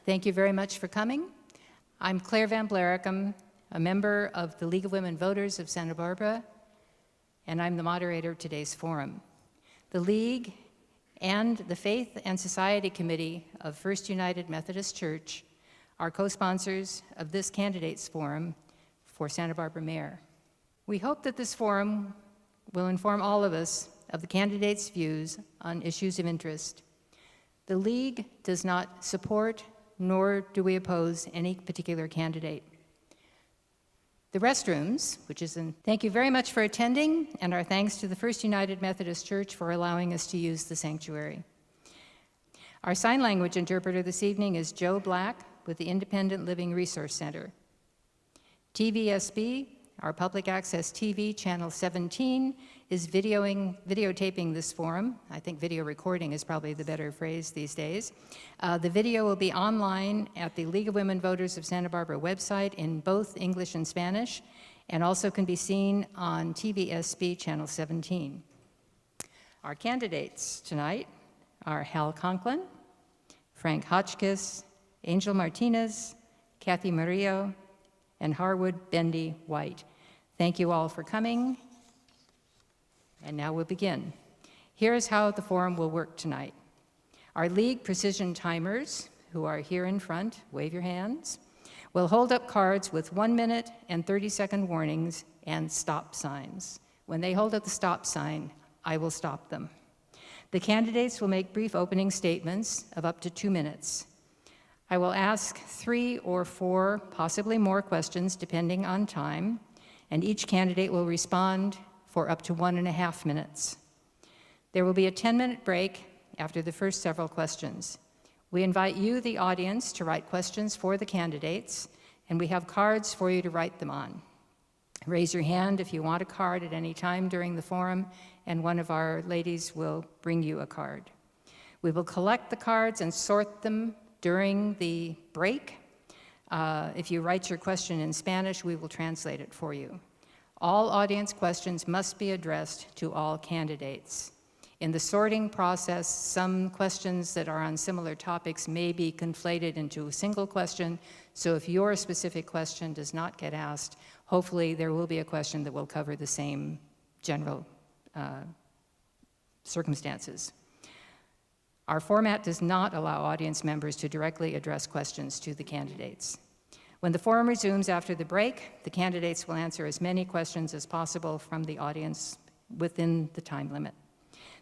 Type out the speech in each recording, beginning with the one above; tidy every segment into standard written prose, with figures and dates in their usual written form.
Thank you very much for coming. I'm Claire Van Blaricum, a member of the League of Women Voters of Santa Barbara, and I'm the moderator of today's forum. The League and the Faith and Society Committee of First United Methodist Church are co-sponsors of this candidates forum for Santa Barbara Mayor. We hope that this forum will inform all of us of the candidates' views on issues of interest. The League does not support nor do we oppose any particular candidate. The restrooms, thank you very much for attending, and our thanks to the First United Methodist Church for allowing us to use the sanctuary. Our sign language interpreter this evening is Joe Black with the Independent Living Resource Center. TVSB, our public access TV, channel 17, is videotaping this forum. I think video recording is probably the better phrase these days. The video will be online at the League of Women Voters of Santa Barbara website in both English and Spanish, and also can be seen on TVSB channel 17. Our candidates tonight are Hal Conklin, Frank Hotchkiss, Angel Martinez, Kathy Murillo, and Harwood Bendy White. Thank you all for coming. And now we'll begin. Here's how the forum will work tonight. Our League precision timers, who are here in front, wave your hands, will hold up cards with 1 minute and 30-second warnings and stop signs. When they hold up the stop sign, I will stop them. The candidates will make brief opening statements of up to 2 minutes. I will ask 3 or 4, possibly more questions depending on time, and each candidate will respond for up to 1.5 minutes. There will be a 10-minute break after the first several questions. We invite you, the audience, to write questions for the candidates, and we have cards for you to write them on. Raise your hand if you want a card at any time during the forum, and one of our ladies will bring you a card. We will collect the cards and sort them during the break. If you write your question in Spanish, we will translate it for you. All audience questions must be addressed to all candidates. In the sorting process, some questions that are on similar topics may be conflated into a single question, so if your specific question does not get asked, hopefully there will be a question that will cover the same general circumstances. Our format does not allow audience members to directly address questions to the candidates. When the forum resumes after the break, the candidates will answer as many questions as possible from the audience within the time limit.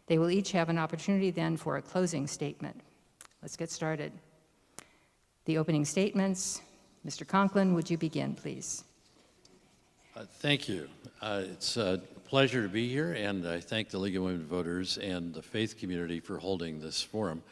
They will each have an opportunity then for a closing statement. Let's get started. The opening statements. Mr. Conklin, would you begin, please? Thank you. It's a pleasure to be here, and I thank the League of Women Voters and the faith community for holding this forum.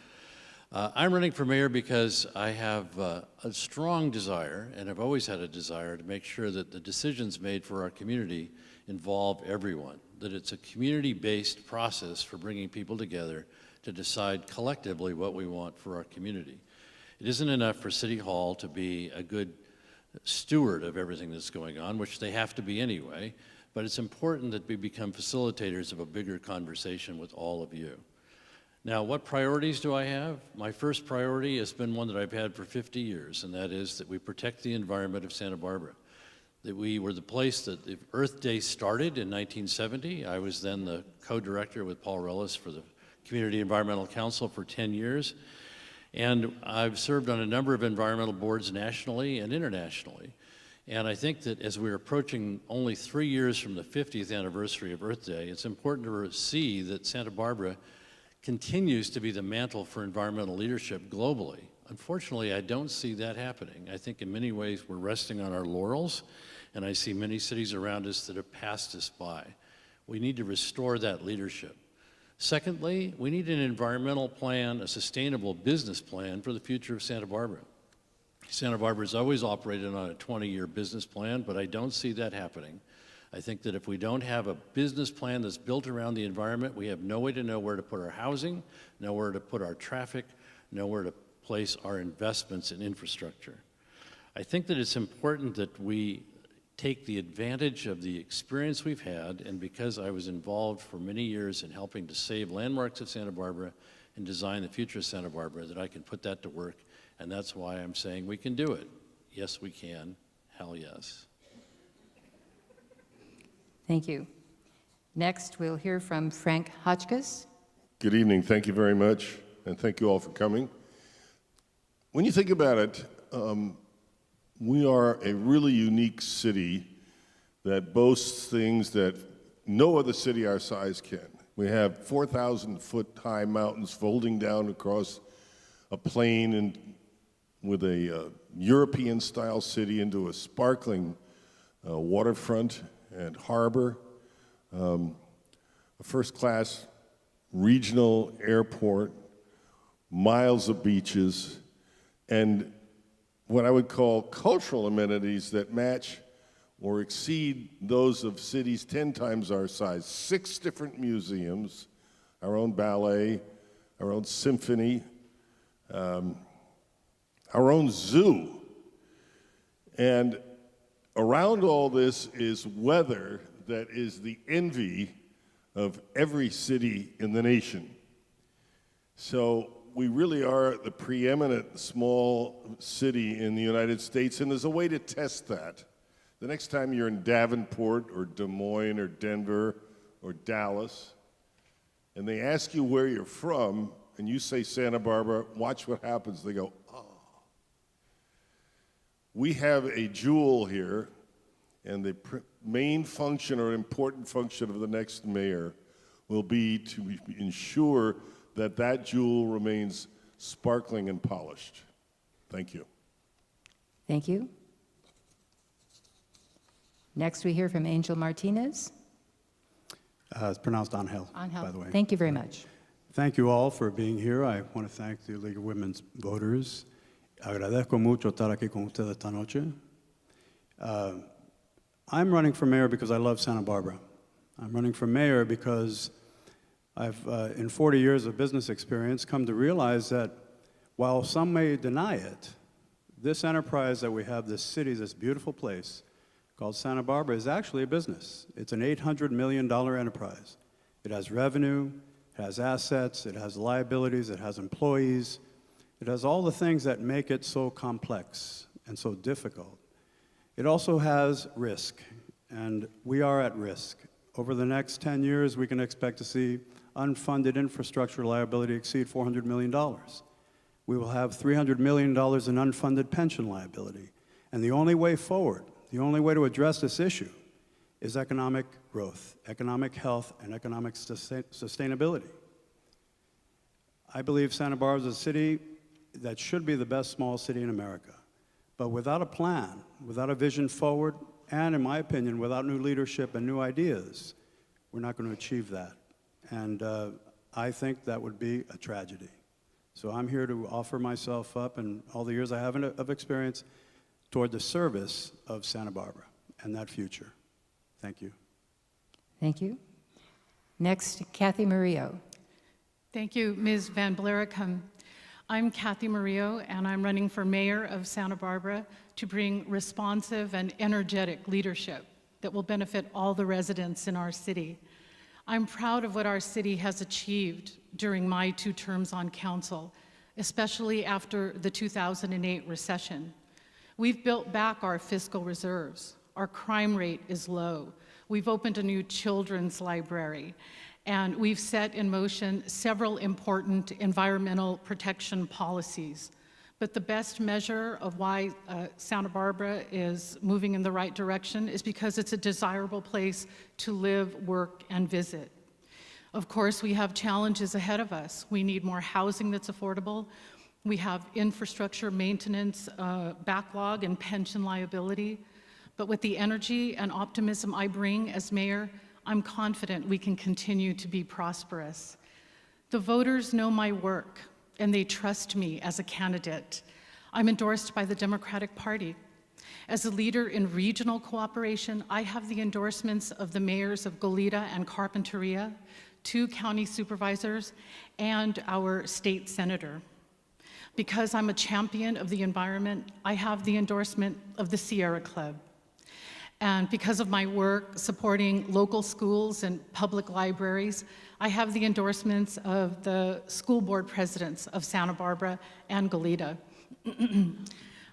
I'm running for mayor because I have a strong desire, and I've always had a desire, to make sure that the decisions made for our community involve everyone, that it's a community-based process for bringing people together to decide collectively what we want for our community. It isn't enough for City Hall to be a good steward of everything that's going on, which they have to be anyway, but it's important that we become facilitators of a bigger conversation with all of you. Now, what priorities do I have? My first priority has been one that I've had for 50 years, and that is that we protect the environment of Santa Barbara. That we were the place that the Earth Day started in 1970. I was then the co-director with Paul Rellis for the Community Environmental Council for 10 years. And I've served on a number of environmental boards nationally and internationally. And I think that as we're approaching only 3 years from the 50th anniversary of Earth Day, it's important to see that Santa Barbara continues to be the mantle for environmental leadership globally. Unfortunately, I don't see that happening. I think in many ways we're resting on our laurels, and I see many cities around us that have passed us by. We need to restore that leadership. Secondly, we need an environmental plan, a sustainable business plan for the future of Santa Barbara. Santa Barbara's always operated on a 20-year business plan, but I don't see that happening. I think that if we don't have a business plan that's built around the environment, we have no way to know where to put our housing, nowhere to put our traffic, nowhere to place our investments in infrastructure. I think that it's important that we take the advantage of the experience we've had, and because I was involved for many years in helping to save landmarks of Santa Barbara and design the future of Santa Barbara, that I can put that to work And that's why I'm saying we can do it. Yes, we can. Hell yes. Thank you. Next, we'll hear from Frank Hotchkiss. Good evening. Thank you very much, and thank you all for coming. When you think about it, we are a really unique city that boasts things that no other city our size can. We have 4,000-foot-high mountains folding down across a plain and with a European-style city into a sparkling waterfront and harbor, a first-class regional airport, miles of beaches, and what I would call cultural amenities that match or exceed those of cities 10 times our size. 6 different museums, our own ballet, our own symphony, our own zoo. And around all this is weather that is the envy of every city in the nation. So we really are the preeminent small city in the United States, and there's a way to test that. The next time you're in Davenport or Des Moines or Denver or Dallas, and they ask you where you're from, and you say Santa Barbara, watch what happens. They go, oh. We have a jewel here, and the main function or important function of the next mayor will be to ensure that that jewel remains sparkling and polished. Thank you. Thank you. Next, we hear from Angel Martinez. It's pronounced Angel, Angel. by the way. Thank you very much. Thank you all for being here. I want to thank the League of Women's Voters. Agradezco mucho estar aquí con ustedes esta noche. I'm running for mayor because I love Santa Barbara. I'm running for mayor because I've, in 40 years of business experience, come to realize that while some may deny it, this enterprise that we have, this city, this beautiful place called Santa Barbara is actually a business. It's an $800 million enterprise. It has revenue, it has assets, it has liabilities, it has employees. It has all the things that make it so complex and so difficult. It also has risk, and we are at risk. Over the next 10 years, we can expect to see unfunded infrastructure liability exceed $400 million. We will have $300 million in unfunded pension liability. And the only way forward, the only way to address this issue is economic growth, economic health, and economic sustainability. I believe Santa Barbara is a city that should be the best small city in America. But without a plan, without a vision forward, and in my opinion, without new leadership and new ideas, we're not going to achieve that. And I think that would be a tragedy. So I'm here to offer myself up and all the years I have of experience toward the service of Santa Barbara and that future. Thank you. Thank you. Next, Kathy Murillo. Thank you, Ms. Van Blaricum. I'm Kathy Murillo, and I'm running for mayor of Santa Barbara to bring responsive and energetic leadership that will benefit all the residents in our city. I'm proud of what our city has achieved during my 2 terms on council, especially after the 2008 recession. We've built back our fiscal reserves. Our crime rate is low. We've opened a new children's library. And we've set in motion several important environmental protection policies. But the best measure of why Santa Barbara is moving in the right direction is because it's a desirable place to live, work, and visit. Of course, we have challenges ahead of us. We need more housing that's affordable. We have infrastructure maintenance backlog and pension liability. But with the energy and optimism I bring as mayor, I'm confident we can continue to be prosperous. The voters know my work, and they trust me as a candidate. I'm endorsed by the Democratic Party. As a leader in regional cooperation, I have the endorsements of the mayors of Goleta and Carpinteria, 2 county supervisors, and our state senator. Because I'm a champion of the environment, I have the endorsement of the Sierra Club. And because of my work supporting local schools and public libraries, I have the endorsements of the school board presidents of Santa Barbara and Goleta.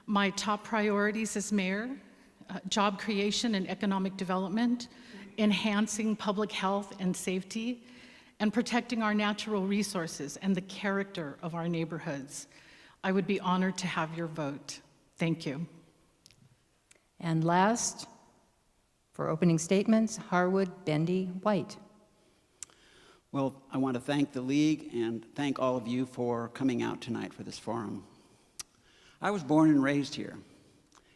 My top priorities as mayor, job creation and economic development, enhancing public health and safety, and protecting our natural resources and the character of our neighborhoods. I would be honored to have your vote. Thank you. And last, for opening statements, Harwood Bendy White. Well, I want to thank the League and thank all of you for coming out tonight for this forum. I was born and raised here,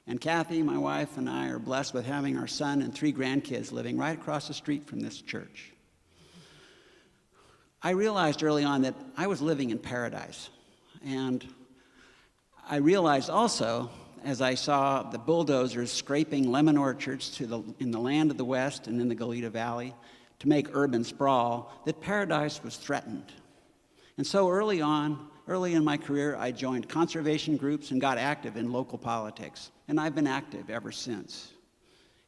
and Kathy, my wife, and I are blessed with having our son and 3 grandkids living right across the street from this church. I realized early on that I was living in paradise, and I realized also, as I saw the bulldozers scraping lemon orchards in the land of the West and in the Goleta Valley to make urban sprawl, that paradise was threatened. And so early in my career, I joined conservation groups and got active in local politics, and I've been active ever since.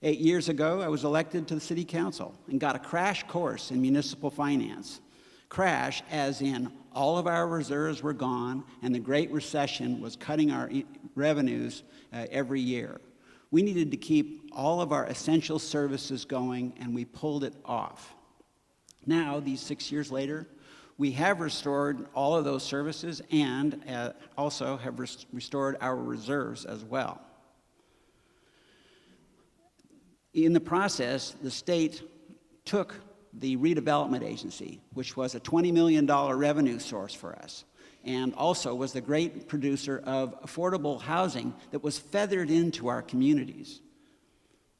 8 years ago, I was elected to the city council and got a crash course in municipal finance. Crash as in all of our reserves were gone and the Great Recession was cutting our revenues every year. We needed to keep all of our essential services going, and we pulled it off. Now, these 6 years later, we have restored all of those services and also have restored our reserves as well. In the process, the state took the redevelopment agency, which was a $20 million revenue source for us, and also was the great producer of affordable housing that was feathered into our communities.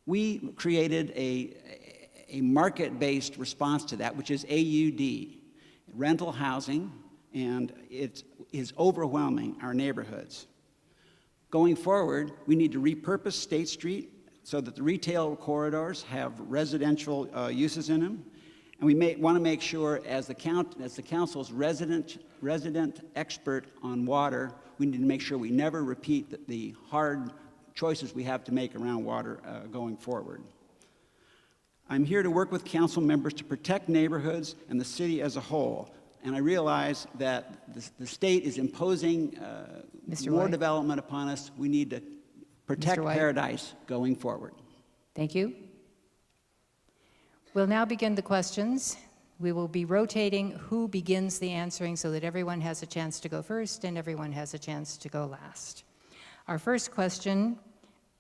We created a market-based response to that, which is AUD, rental housing, and it is overwhelming our neighborhoods. Going forward, we need to repurpose State Street so that the retail corridors have residential uses in them. And we want to make sure, as the council's resident expert on water, we need to make sure we never repeat the hard choices we have to make around water going forward. I'm here to work with council members to protect neighborhoods and the city as a whole. And I realize that the state is imposing more White. development upon us. We need to protect Mr. White. paradise going forward. Thank you. We'll now begin the questions. We will be rotating who begins the answering so that everyone has a chance to go first and everyone has a chance to go last. Our first question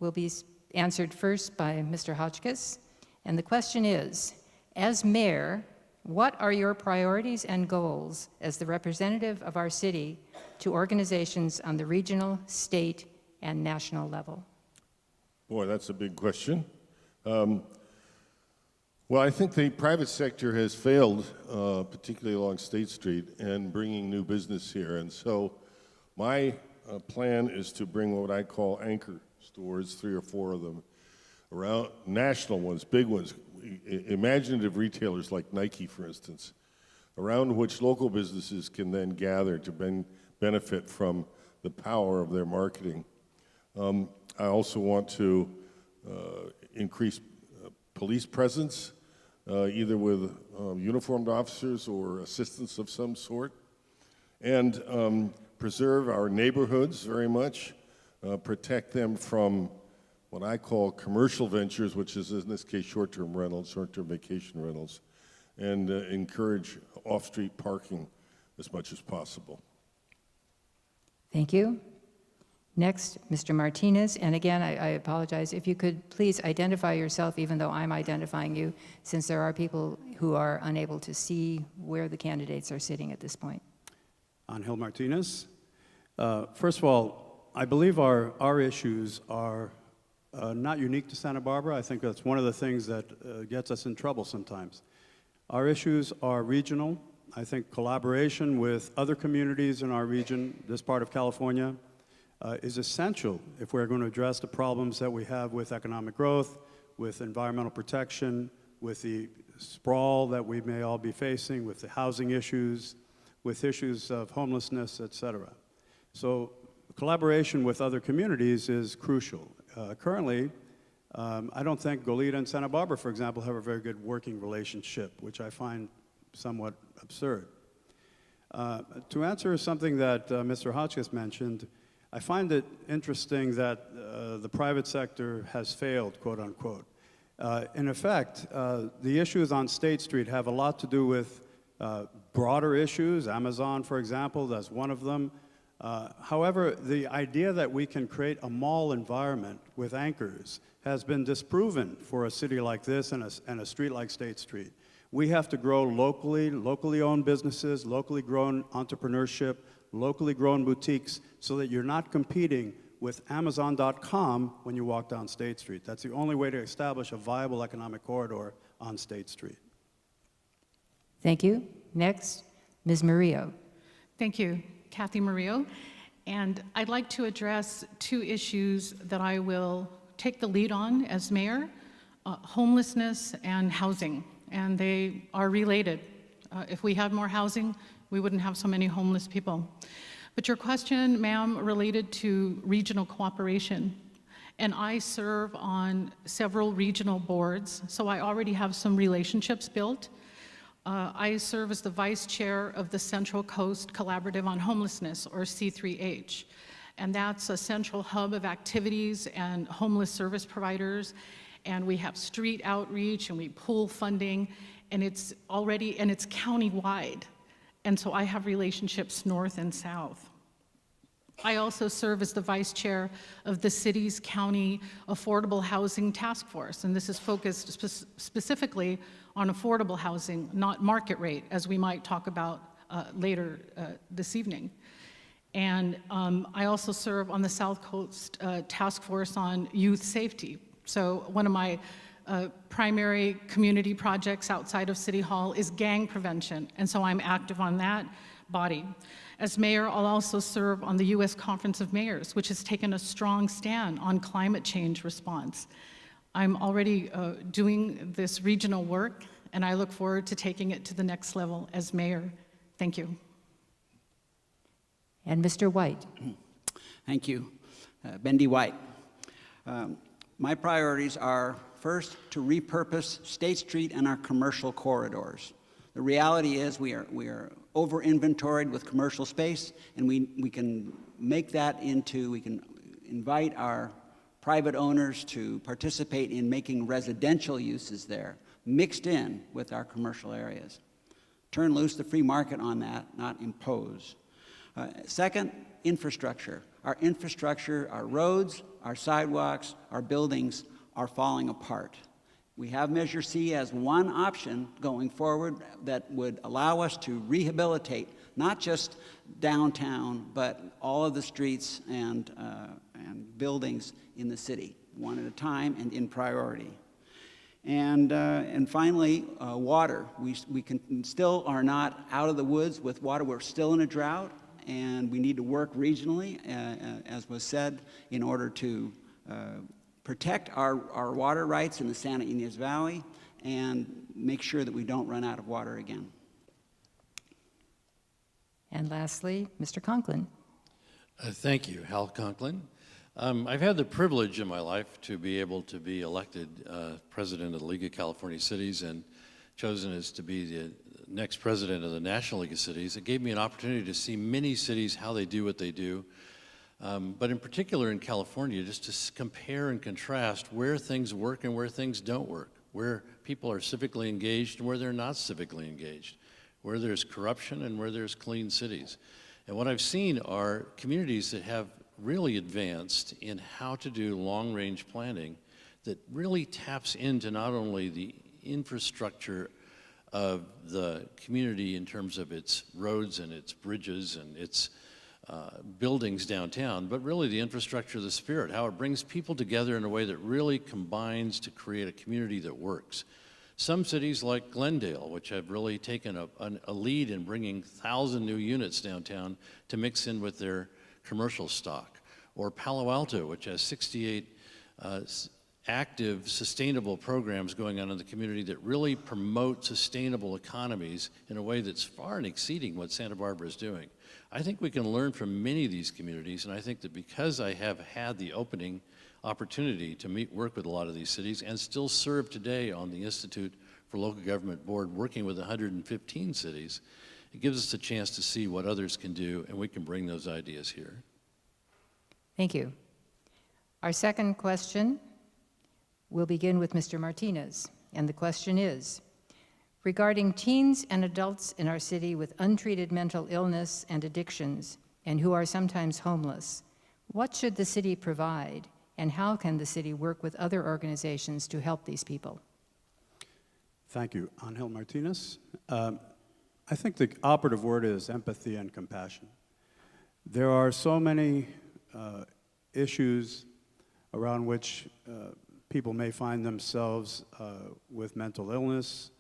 will be answered first by Mr. Hotchkiss. And the question is, as mayor, what are your priorities and goals as the representative of our city to organizations on the regional, state, and national level? Boy, that's a big question. Well, I think the private sector has failed, particularly along State Street, in bringing new business here. And so my plan is to bring what I call anchor stores, 3 or 4 of them, around national ones, big ones, imaginative retailers like Nike, for instance, around which local businesses can then gather to benefit from the power of their marketing. I also want to increase police presence, either with uniformed officers or assistants of some sort, and preserve our neighborhoods very much, protect them from what I call commercial ventures, which is in this case short-term rentals, short-term vacation rentals, and encourage off-street parking as much as possible. Thank you. Next, Mr. Martinez, and again, I apologize. If you could please identify yourself, even though I'm identifying you, since there are people who are unable to see where the candidates are sitting at this point. Angel Martinez. First of all, I believe our issues are not unique to Santa Barbara. I think that's one of the things that gets us in trouble sometimes. Our issues are regional. I think collaboration with other communities in our region, this part of California, is essential if we're going to address the problems that we have with economic growth, with environmental protection, with the sprawl that we may all be facing, with the housing issues, with issues of homelessness, et cetera. So collaboration with other communities is crucial. Currently, I don't think Goleta and Santa Barbara, for example, have a very good working relationship, which I find somewhat absurd. To answer something that Mr. Hotchkiss mentioned, I find it interesting that the private sector has failed, quote unquote. In effect, the issues on State Street have a lot to do with broader issues. Amazon, for example, that's one of them. However, the idea that we can create a mall environment with anchors has been disproven for a city like this and a street like State Street. We have to grow locally owned businesses, locally grown entrepreneurship, locally grown boutiques, so that you're not competing with Amazon.com when you walk down State Street. That's the only way to establish a viable economic corridor on State Street. Thank you. Next, Ms. Murillo. Thank you, Kathy Murillo. And I'd like to address two issues that I will take the lead on as mayor, homelessness and housing. And they are related. If we had more housing, we wouldn't have so many homeless people. But your question, ma'am, related to regional cooperation. And I serve on several regional boards, so I already have some relationships built. I serve as the vice chair of the Central Coast Collaborative on Homelessness, or C3H. And that's a central hub of activities and homeless service providers. And we have street outreach and we pool funding, and it's county-wide. And so I have relationships north and south. I also serve as the vice chair of the city's county affordable housing task force, and this is focused specifically on affordable housing, not market rate, as we might talk about later this evening. And I also serve on the South Coast Task Force on Youth Safety. So one of my primary community projects outside of City Hall is gang prevention, and so I'm active on that body. As mayor, I'll also serve on the U.S. Conference of Mayors, which has taken a strong stand on climate change response. I'm already doing this regional work, and I look forward to taking it to the next level as mayor. Thank you. And Mr. White. Thank you. Bendy White. My priorities are, first, to repurpose State Street and our commercial corridors. The reality is we are over-inventoried with commercial space, and we can make that into, we can invite our private owners to participate in making residential uses there, mixed in with our commercial areas. Turn loose the free market on that, not impose. Second, infrastructure. Our infrastructure, our roads, our sidewalks, our buildings are falling apart. We have Measure C as one option going forward that would allow us to rehabilitate not just downtown, but all of the streets and buildings in the city, one at a time and in priority. And finally, water. We still are not out of the woods with water. We're still in a drought, and we need to work regionally, as was said, in order to protect our water rights in the Santa Ynez Valley and make sure that we don't run out of water again. And lastly, Mr. Conklin. Thank you, Hal Conklin. I've had the privilege in my life to be able to be elected president of the League of California Cities and chosen as to be the next president of the National League of Cities. It gave me an opportunity to see many cities, how they do what they do. But in particular in California, just to compare and contrast where things work and where things don't work, where people are civically engaged and where they're not civically engaged, where there's corruption and where there's clean cities. And what I've seen are communities that have really advanced in how to do long-range planning that really taps into not only the infrastructure of the community in terms of its roads and its bridges and its buildings downtown, but really the infrastructure of the spirit, how it brings people together in a way that really combines to create a community that works. Some cities like Glendale, which have really taken a lead in bringing 1,000 new units downtown to mix in with their commercial stock, or Palo Alto, which has 68 active, sustainable programs going on in the community that really promote sustainable economies in a way that's far and exceeding what Santa Barbara is doing. I think we can learn from many of these communities, and I think that because I have had the opening opportunity to work with a lot of these cities and still serve today on the Institute for Local Government Board working with 115 cities, it gives us a chance to see what others can do, and we can bring those ideas here. Thank you. Our second question will begin with Mr. Martinez, and the question is, regarding teens and adults in our city with untreated mental illness and addictions, and who are sometimes homeless, what should the city provide, and how can the city work with other organizations to help these people? Thank you. Angel Martinez. I think the operative word is empathy and compassion. There are so many issues around which people may find themselves with mental illness.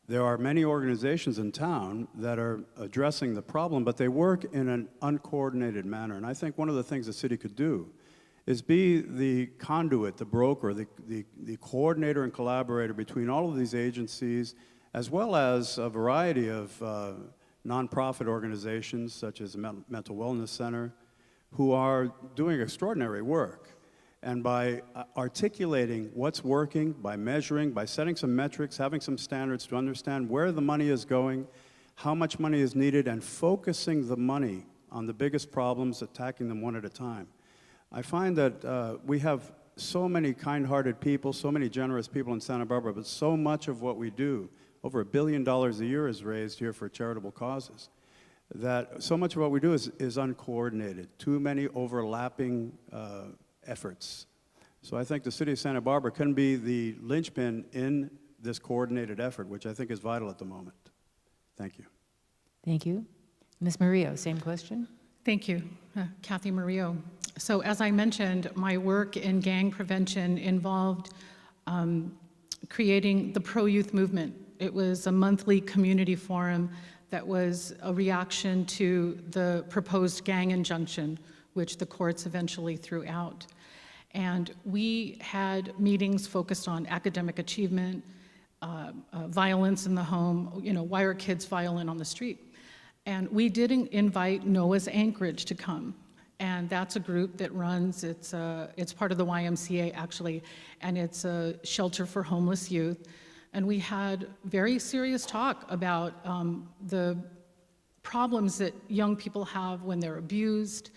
There are many organizations in town that are addressing the problem, but they work in an uncoordinated manner. And I think one of the things the city could do is be the conduit, the broker, the coordinator and collaborator between all of these agencies, as well as a variety of nonprofit organizations such as the Mental Wellness Center, who are doing extraordinary work. And by articulating what's working, by measuring, by setting some metrics, having some standards to understand where the money is going, how much money is needed, and focusing the money on the biggest problems, attacking them one at a time. I find that we have so many kind-hearted people, so many generous people in Santa Barbara, but so much of what we do, over $1 billion a year is raised here for charitable causes, that so much of what we do is uncoordinated, too many overlapping efforts. So I think the city of Santa Barbara can be the linchpin in this coordinated effort, which I think is vital at the moment. Thank you. Thank you. Ms. Murillo, same question. Thank you, Kathy Murillo. So as I mentioned, my work in gang prevention involved creating the pro-youth movement. It was a monthly community forum that was a reaction to the proposed gang injunction, which the courts eventually threw out. And we had meetings focused on academic achievement, violence in the home, why are kids violent on the street? And we did invite Noah's Anchorage to come. And that's a group that runs, it's part of the YMCA actually, and it's a shelter for homeless youth. And we had very serious talk about the problems that young people have when they're abused,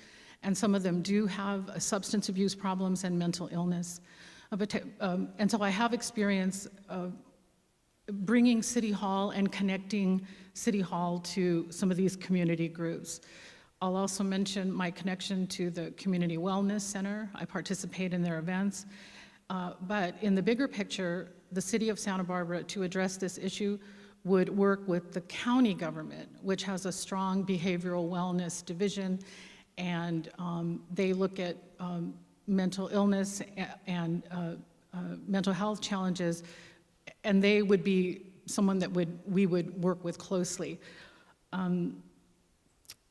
and some of them do have substance abuse problems and mental illness. And so I have experience bringing City Hall and connecting City Hall to some of these community groups. I'll also mention my connection to the Community Wellness Center. I participate in their events. But in the bigger picture, the city of Santa Barbara, to address this issue, would work with the county government, which has a strong behavioral wellness division, and they look at mental illness and mental health challenges, and they would be someone that we would work with closely.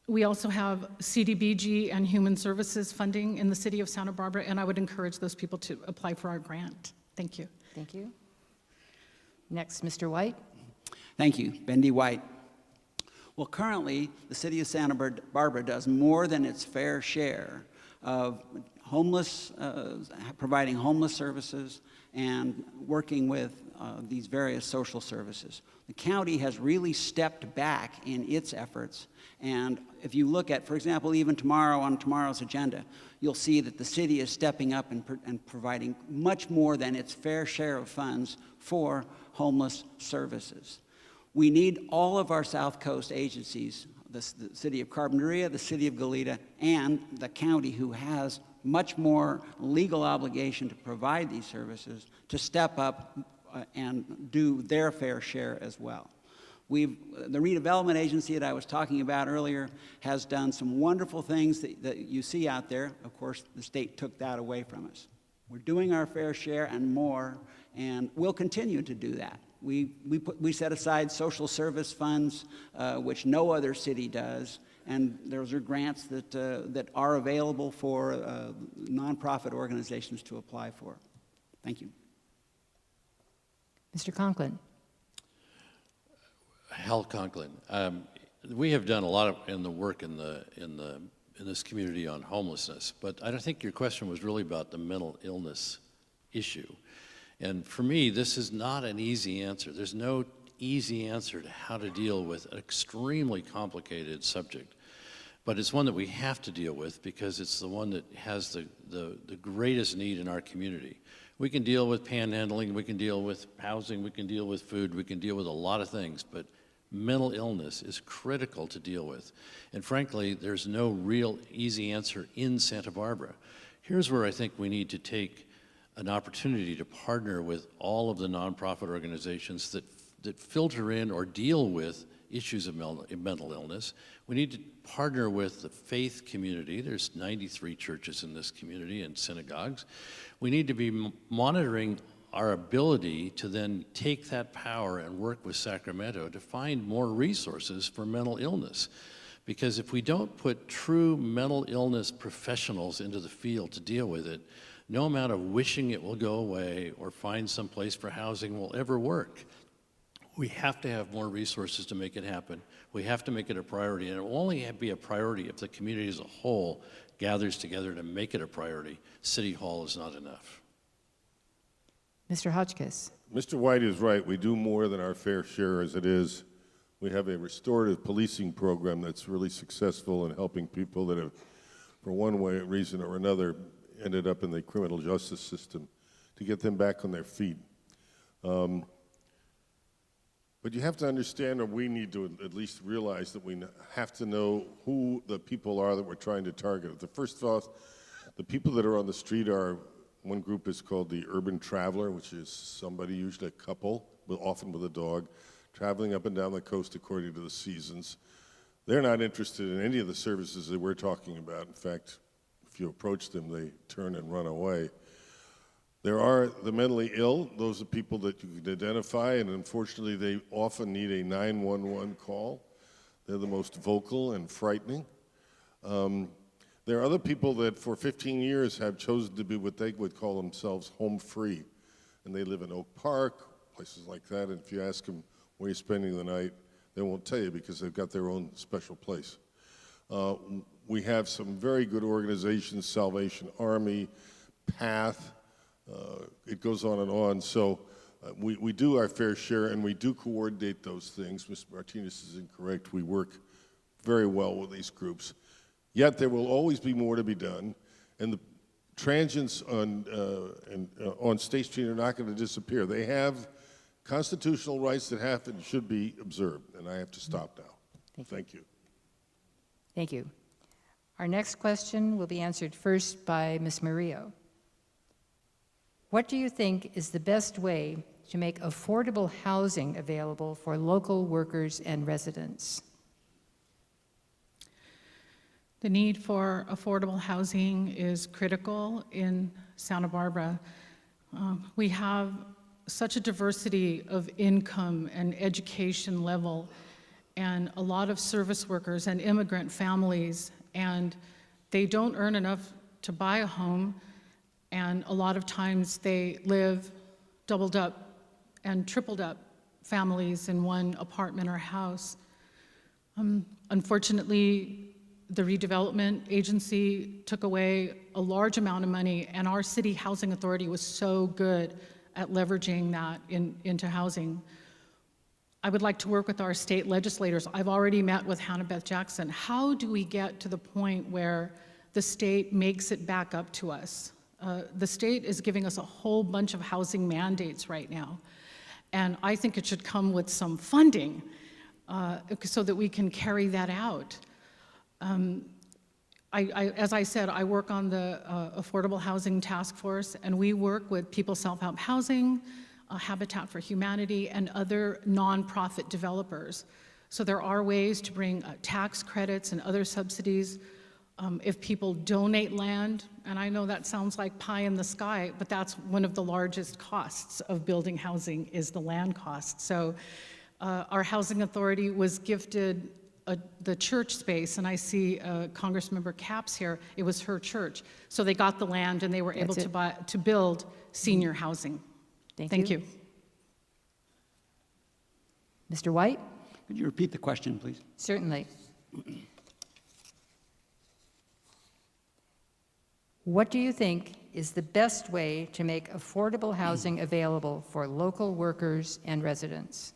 We also have CDBG and Human Services funding in the city of Santa Barbara, and I would encourage those people to apply for our grant. Thank you. Thank you. Next, Mr. White. Thank you, Bendy White. Well, currently, the city of Santa Barbara does more than its fair share of providing homeless services and working with these various social services. The county has really stepped back in its efforts, and if you look at, for example, even tomorrow on tomorrow's agenda, you'll see that the city is stepping up and providing much more than its fair share of funds for homeless services. We need all of our South Coast agencies, the city of Carpinteria, the city of Goleta, and the county, who has much more legal obligation to provide these services, to step up and do their fair share as well. The redevelopment agency that I was talking about earlier has done some wonderful things that you see out there. Of course, the state took that away from us. We're doing our fair share and more, and we'll continue to do that. We set aside social service funds, which no other city does, and those are grants that are available for nonprofit organizations to apply for. Thank you. Mr. Conklin. Hal Conklin. We have done a lot in the work in this community on homelessness, but I don't think your question was really about the mental illness issue. And for me, this is not an easy answer. There's no easy answer to how to deal with an extremely complicated subject. but it's one that we have to deal with because it's the one that has the greatest need in our community. We can deal with panhandling, we can deal with housing, we can deal with food, we can deal with a lot of things, but mental illness is critical to deal with. And frankly, there's no real easy answer in Santa Barbara. Here's where I think we need to take an opportunity to partner with all of the nonprofit organizations that filter in or deal with issues of mental illness. We need to partner with the faith community. There's 93 churches in this community and synagogues. We need to be monitoring our ability to then take that power and work with Sacramento to find more resources for mental illness. Because if we don't put true mental illness professionals into the field to deal with it, no amount of wishing it will go away or find some place for housing will ever work. We have to have more resources to make it happen. We have to make it a priority, and it will only be a priority if the community as a whole gathers together to make it a priority. City Hall is not enough. Mr. Hotchkiss. Mr. White is right. We do more than our fair share as it is. We have a restorative policing program that's really successful in helping people that have, for one way, reason or another, ended up in the criminal justice system to get them back on their feet. But you have to understand, or we need to at least realize that we have to know who the people are that we're trying to target. The first off, the people that are on the street are, one group is called the urban traveler, which is somebody, usually a couple, but often with a dog, traveling up and down the coast according to the seasons. They're not interested in any of the services that we're talking about. In fact, if you approach them, they turn and run away. There are the mentally ill. Those are people that you can identify, and unfortunately, they often need a 911 call. They're the most vocal and frightening. There are other people that for 15 years have chosen to be what they would call themselves home free, and they live in Oak Park, places like that, and if you ask them where you're spending the night, they won't tell you because they've got their own special place. We have some very good organizations, Salvation Army, PATH, it goes on and on. So we do our fair share, and we do coordinate those things. Mr. Martinez is incorrect. We work very well with these groups. Yet there will always be more to be done, and the transients on State Street are not going to disappear. They have constitutional rights that have and should be observed, and I have to stop now. Thank you. Thank you. Our next question will be answered first by Ms. Murillo. What do you think is the best way to make affordable housing available for local workers and residents? The need for affordable housing is critical in Santa Barbara. We have such a diversity of income and education level, and a lot of service workers and immigrant families, and they don't earn enough to buy a home, and a lot of times they live doubled up and tripled up families in one apartment or house. Unfortunately, the redevelopment agency took away a large amount of money, and our city housing authority was so good at leveraging that into housing. I would like to work with our state legislators. I've already met with Hannah Beth Jackson. How do we get to the point where the state makes it back up to us? The state is giving us a whole bunch of housing mandates right now, and I think it should come with some funding so that we can carry that out. As I said, I work on the Affordable Housing Task Force, and we work with People's Self-Help Housing, Habitat for Humanity, and other nonprofit developers. So there are ways to bring tax credits and other subsidies. If people donate land, and I know that sounds like pie in the sky, but that's one of the largest costs of building housing is the land cost. So our housing authority was gifted the church space, and I see Congressmember Capps here. It was her church. So they got the land and they were able to build senior housing. Thank you. Mr. White? Could you repeat the question, please? Certainly. What do you think is the best way to make affordable housing available for local workers and residents?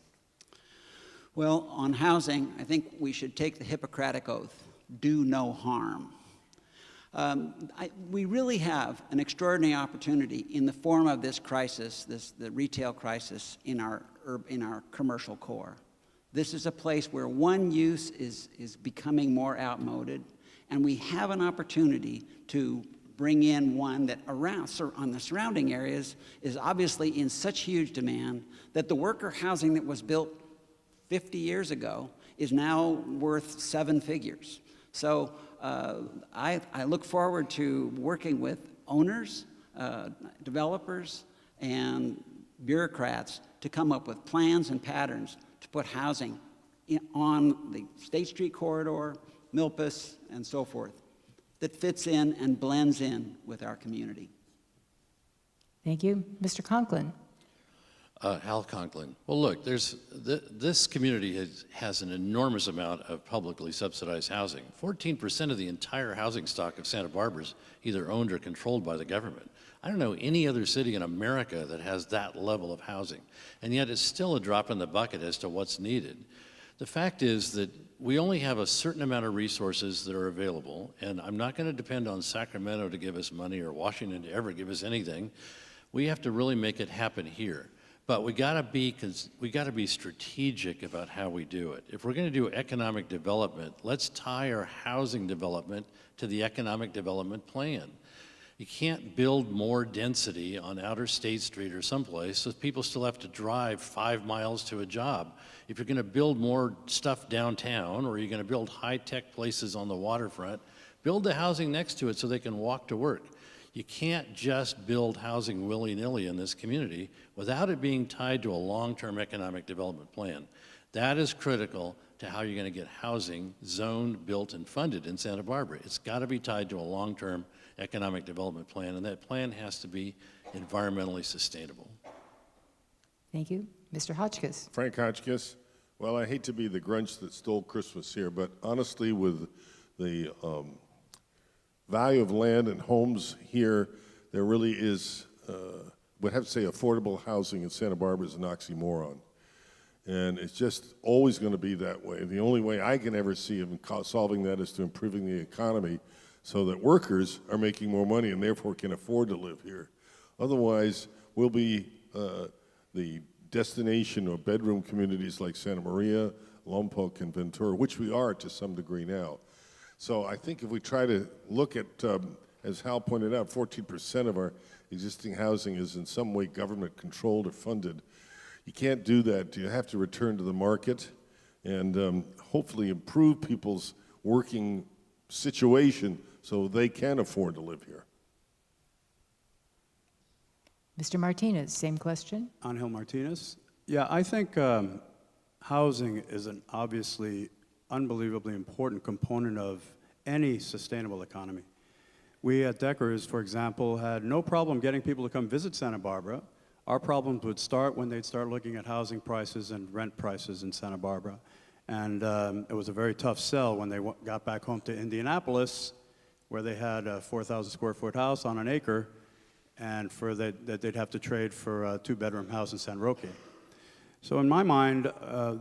Well, on housing, I think we should take the Hippocratic Oath. do no harm. We really have an extraordinary opportunity in the form of this crisis, the retail crisis in our commercial core. This is a place where one use is becoming more outmoded, and we have an opportunity to bring in one that on the surrounding areas is obviously in such huge demand that the worker housing that was built 50 years ago is now worth 7 figures. So I look forward to working with owners, developers, and bureaucrats to come up with plans and patterns to put housing on the State Street corridor, Milpas, and so forth, that fits in and blends in with our community. Thank you. Mr. Conklin. Hal Conklin. Well, look, this community has an enormous amount of publicly subsidized housing. 14% of the entire housing stock of Santa Barbara is either owned or controlled by the government. I don't know any other city in America that has that level of housing, and yet it's still a drop in the bucket as to what's needed. The fact is that we only have a certain amount of resources that are available, and I'm not going to depend on Sacramento to give us money or Washington to ever give us anything. We have to really make it happen here. But we got to be strategic about how we do it. If we're going to do economic development, let's tie our housing development to the economic development plan. You can't build more density on Outer State Street or someplace so people still have to drive 5 miles to a job. If you're going to build more stuff downtown, or you're going to build high-tech places on the waterfront, build the housing next to it so they can walk to work. You can't just build housing willy-nilly in this community without it being tied to a long-term economic development plan. That is critical to how you're going to get housing zoned, built, and funded in Santa Barbara. It's got to be tied to a long-term economic development plan, and that plan has to be environmentally sustainable. Thank you. Mr. Hotchkiss. Frank Hotchkiss. Well, I hate to be the Grinch that stole Christmas here, but honestly, with the value of land and homes here, there really is, would have to say affordable housing in Santa Barbara is an oxymoron. And it's just always going to be that way. The only way I can ever see of solving that is to improving the economy so that workers are making more money and therefore can afford to live here. Otherwise, we'll be the destination of bedroom communities like Santa Maria, Lompoc, and Ventura, which we are to some degree now. So I think if we try to look at, as Hal pointed out, 14% of our existing housing is in some way government controlled or funded. You can't do that. You have to return to the market and hopefully improve people's working situation so they can afford to live here. Mr. Martinez, same question. Angel Martinez. Yeah, I think housing is an obviously unbelievably important component of any sustainable economy. We at Deckers, for example, had no problem getting people to come visit Santa Barbara. Our problems would start when they'd start looking at housing prices and rent prices in Santa Barbara. And it was a very tough sell when they got back home to Indianapolis, where they had a 4,000 square foot house on an acre, and for that they'd have to trade for a 2-bedroom house in San Roque. So in my mind,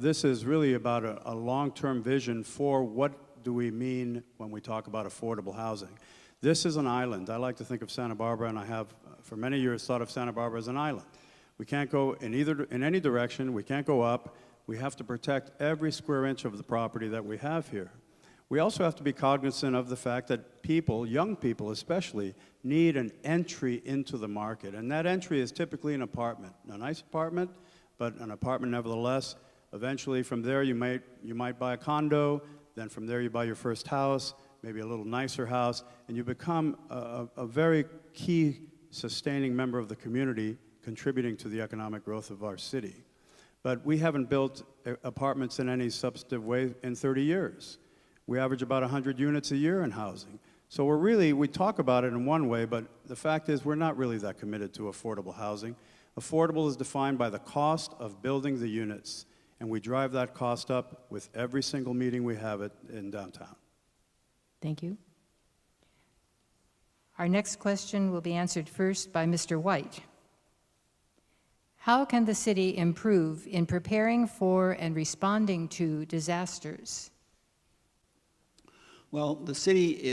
this is really about a long-term vision for what do we mean when we talk about affordable housing. This is an island. I like to think of Santa Barbara, and I have for many years thought of Santa Barbara as an island. We can't go in any direction. We can't go up. We have to protect every square inch of the property that we have here. We also have to be cognizant of the fact that people, young people especially, need an entry into the market. And that entry is typically an apartment, a nice apartment, but an apartment nevertheless. Eventually from there you might buy a condo, then from there you buy your first house, maybe a little nicer house, and you become a very key sustaining member of the community, contributing to the economic growth of our city. But we haven't built apartments in any substantive way in 30 years. We average about 100 units a year in housing. So we talk about it in one way, but the fact is we're not really that committed to affordable housing. Affordable is defined by the cost of building the units, and we drive that cost up with every single meeting we have in downtown. Thank you. Our next question will be answered first by Mr. White. How can the city improve in preparing for and responding to disasters? Well, the city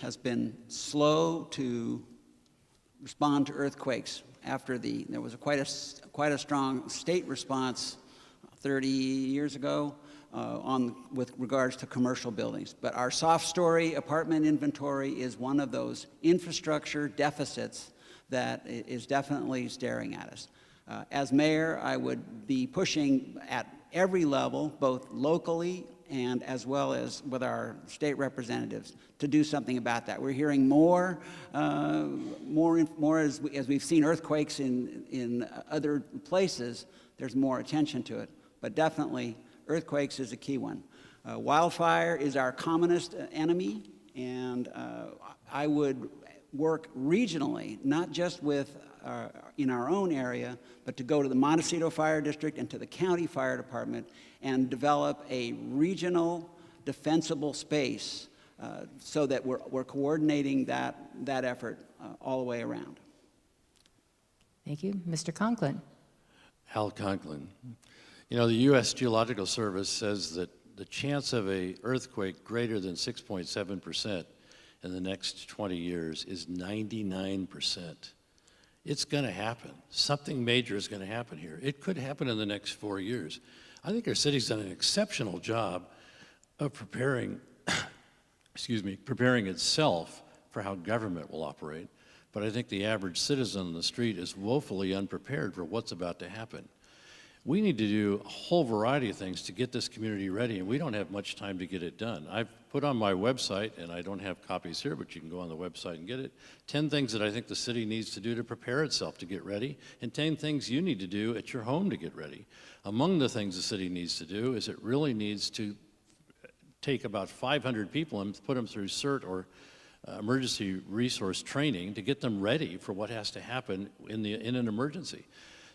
has been slow to respond to earthquakes after there was quite a strong state response 30 years ago with regards to commercial buildings. But our soft story apartment inventory is one of those infrastructure deficits that is definitely staring at us. As mayor, I would be pushing at every level, both locally and as well as with our state representatives, to do something about that. We're hearing more as we've seen earthquakes in other places. There's more attention to it, but definitely earthquakes is a key one. Wildfire is our commonest enemy, and I would work regionally, not just in our own area, but to go to the Montecito Fire District and to the county fire department and develop a regional defensible space so that we're coordinating that effort all the way around. Thank you. Mr. Conklin. Hal Conklin. You know, the U.S. Geological Service says that the chance of an earthquake greater than 6.7% in the next 20 years is 99%. It's going to happen. Something major is going to happen here. It could happen in the next 4 years. I think our city's done an exceptional job of preparing itself for how government will operate. But I think the average citizen on the street is woefully unprepared for what's about to happen. We need to do a whole variety of things to get this community ready, and we don't have much time to get it done. I've put on my website, and I don't have copies here, but you can go on the website and get it, 10 things that I think the city needs to do to prepare itself to get ready, and 10 things you need to do at your home to get ready. Among the things the city needs to do is it really needs to take about 500 people and put them through CERT or emergency resource training to get them ready for what has to happen in an emergency.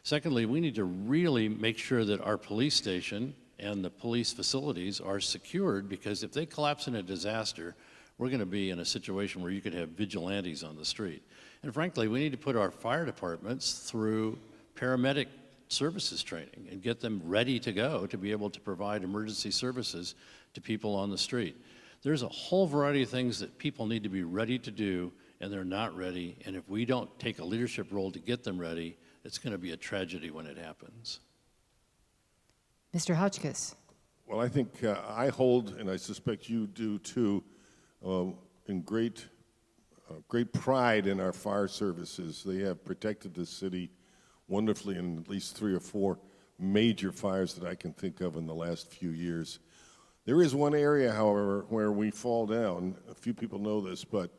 Secondly, we need to really make sure that our police station and the police facilities are secured, because if they collapse in a disaster, we're going to be in a situation where you could have vigilantes on the street. And frankly, we need to put our fire departments through paramedic services training and get them ready to go to be able to provide emergency services to people on the street. There's a whole variety of things that people need to be ready to do, and they're not ready. And if we don't take a leadership role to get them ready, it's going to be a tragedy when it happens. Mr. Hotchkiss. Well, I think I hold, and I suspect you do too, in great pride in our fire services. They have protected the city wonderfully in at least 3 or 4 major fires that I can think of in the last few years. There is one area, however, where we fall down. A few people know this, but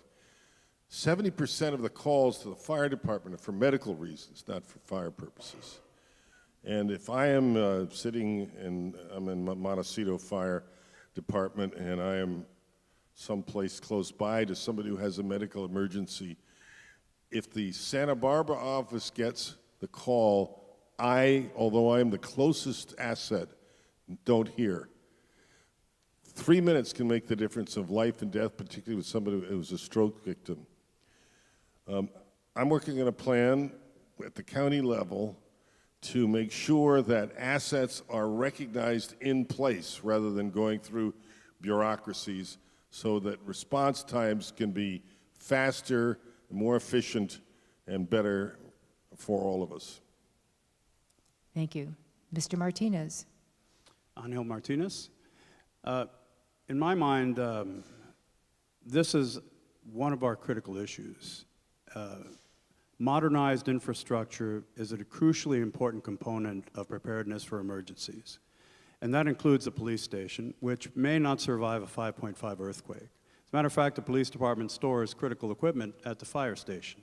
70% of the calls to the fire department are for medical reasons, not for fire purposes. And if I am I'm in Montecito Fire Department, and I am someplace close by to somebody who has a medical emergency, if the Santa Barbara office gets the call, although I am the closest asset, don't hear. 3 minutes can make the difference of life and death, particularly with somebody who was a stroke victim. I'm working on a plan at the county level to make sure that assets are recognized in place rather than going through bureaucracies, so that response times can be faster, more efficient, and better for all of us. Thank you. Mr. Martinez. Angel Martinez. In my mind, this is one of our critical issues. Modernized infrastructure is a crucially important component of preparedness for emergencies. And that includes a police station, which may not survive a 5.5 earthquake. As a matter of fact, the police department stores critical equipment at the fire station.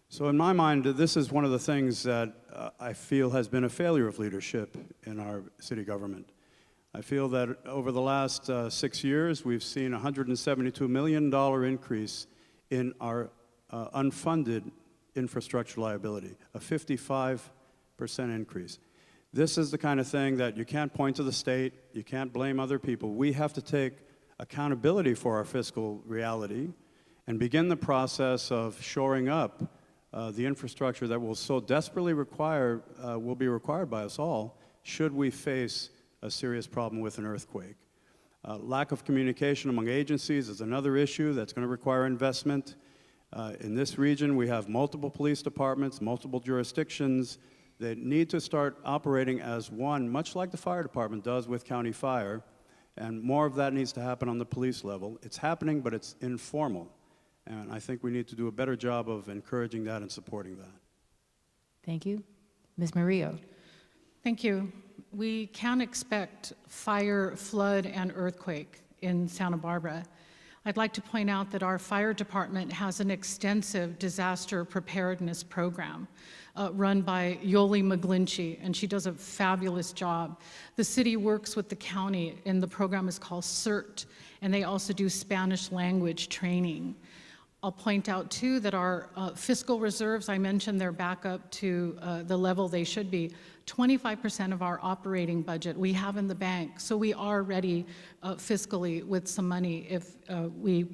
So in my mind, this is one of the things that I feel has been a failure of leadership in our city government. I feel that over the last 6 years, we've seen a $172 million increase in our unfunded infrastructure liability, a 55% increase. This is the kind of thing that you can't point to the state, you can't blame other people. We have to take accountability for our fiscal reality and begin the process of shoring up the infrastructure that will so desperately will be required by us all should we face a serious problem with an earthquake. Lack of communication among agencies is another issue that's going to require investment. In this region, we have multiple police departments, multiple jurisdictions that need to start operating as one, much like the fire department does with county fire, and more of that needs to happen on the police level. It's happening, but it's informal, and I think we need to do a better job of encouraging that and supporting that. Thank you. Ms. Murillo. Thank you. We can expect fire, flood, and earthquake in Santa Barbara. I'd like to point out that our fire department has an extensive disaster preparedness program run by Yoli McGlinchey, and she does a fabulous job. The city works with the county, and the program is called CERT, and they also do Spanish language training. I'll point out, too, that our fiscal reserves, I mentioned they're back up to the level they should be. 25% of our operating budget we have in the bank, so we are ready fiscally with some money if we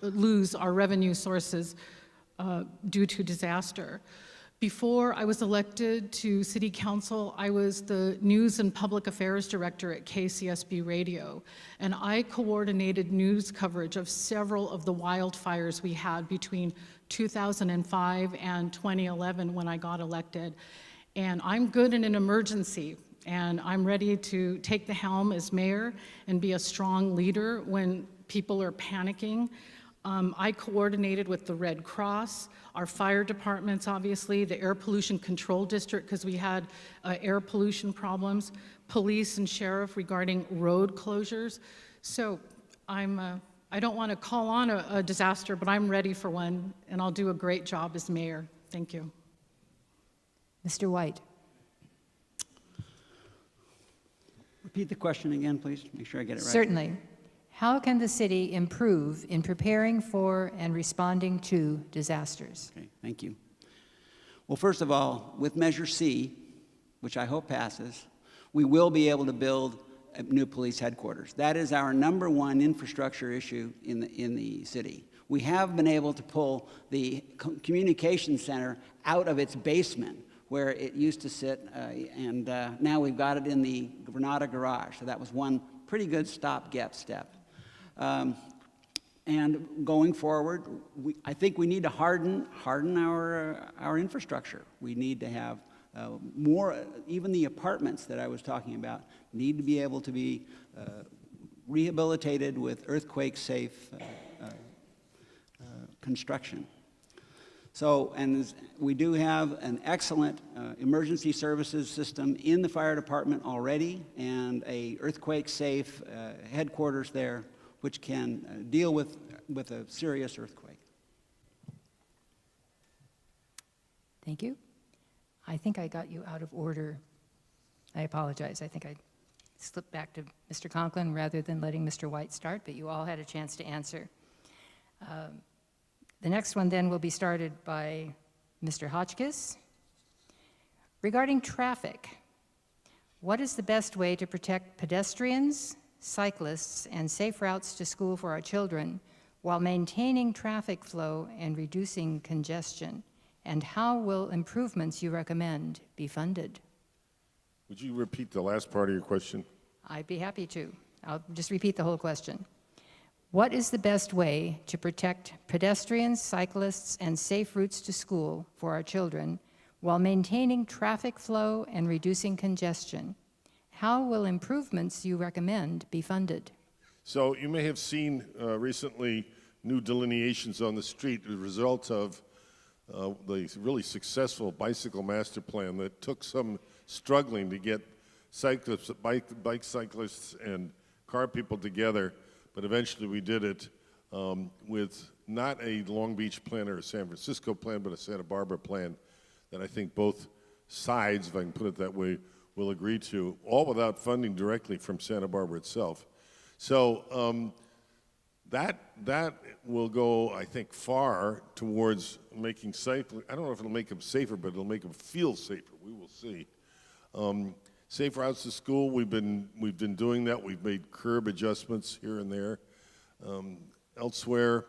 lose our revenue sources due to disaster. Before I was elected to City Council, I was the News and Public Affairs Director at KCSB Radio, and I coordinated news coverage of several of the wildfires we had between 2005 and 2011 when I got elected. And I'm good in an emergency, and I'm ready to take the helm as mayor and be a strong leader when people are panicking. I coordinated with the Red Cross, our fire departments, obviously, the Air Pollution Control District, because we had air pollution problems, police and sheriff regarding road closures. So I don't want to call on a disaster, but I'm ready for one, and I'll do a great job as mayor. Thank you. Mr. White. Repeat the question again, please. Make sure I get it right. Certainly. How can the city improve in preparing for and responding to disasters? Okay, thank you. Well, first of all, with Measure C, which I hope passes, we will be able to build a new police headquarters. That is our #1 infrastructure issue in the city. We have been able to pull the communication center out of its basement, where it used to sit, and now we've got it in the Granada garage. So that was one pretty good stopgap step. And going forward, I think we need to harden our infrastructure. We need to have more, even the apartments that I was talking about need to be able to be rehabilitated with earthquake-safe construction. So, and we do have an excellent emergency services system in the fire department already, and a earthquake-safe headquarters there, which can deal with a serious earthquake. Thank you. I think I got you out of order. I apologize. I think I slipped back to Mr. Conklin rather than letting Mr. White start, but you all had a chance to answer. The next one then will be started by Mr. Hotchkiss. Regarding traffic, what is the best way to protect pedestrians, cyclists, and safe routes to school for our children while maintaining traffic flow and reducing congestion? And how will improvements you recommend be funded? Would you repeat the last part of your question? I'd be happy to. I'll just repeat the whole question. What is the best way to protect pedestrians, cyclists, and safe routes to school for our children while maintaining traffic flow and reducing congestion? How will improvements you recommend be funded? So you may have seen recently new delineations on the street as a result of the really successful bicycle master plan that took some struggling to get cyclists, bike cyclists and car people together, but eventually we did it with not a Long Beach plan or a San Francisco plan, but a Santa Barbara plan that I think both sides, if I can put it that way, will agree to, all without funding directly from Santa Barbara itself. So that will go, I think, far towards making safe. I don't know if it'll make them safer, but it'll make them feel safer. We will see. Safe routes to school, we've been doing that. We've made curb adjustments here and there. Elsewhere,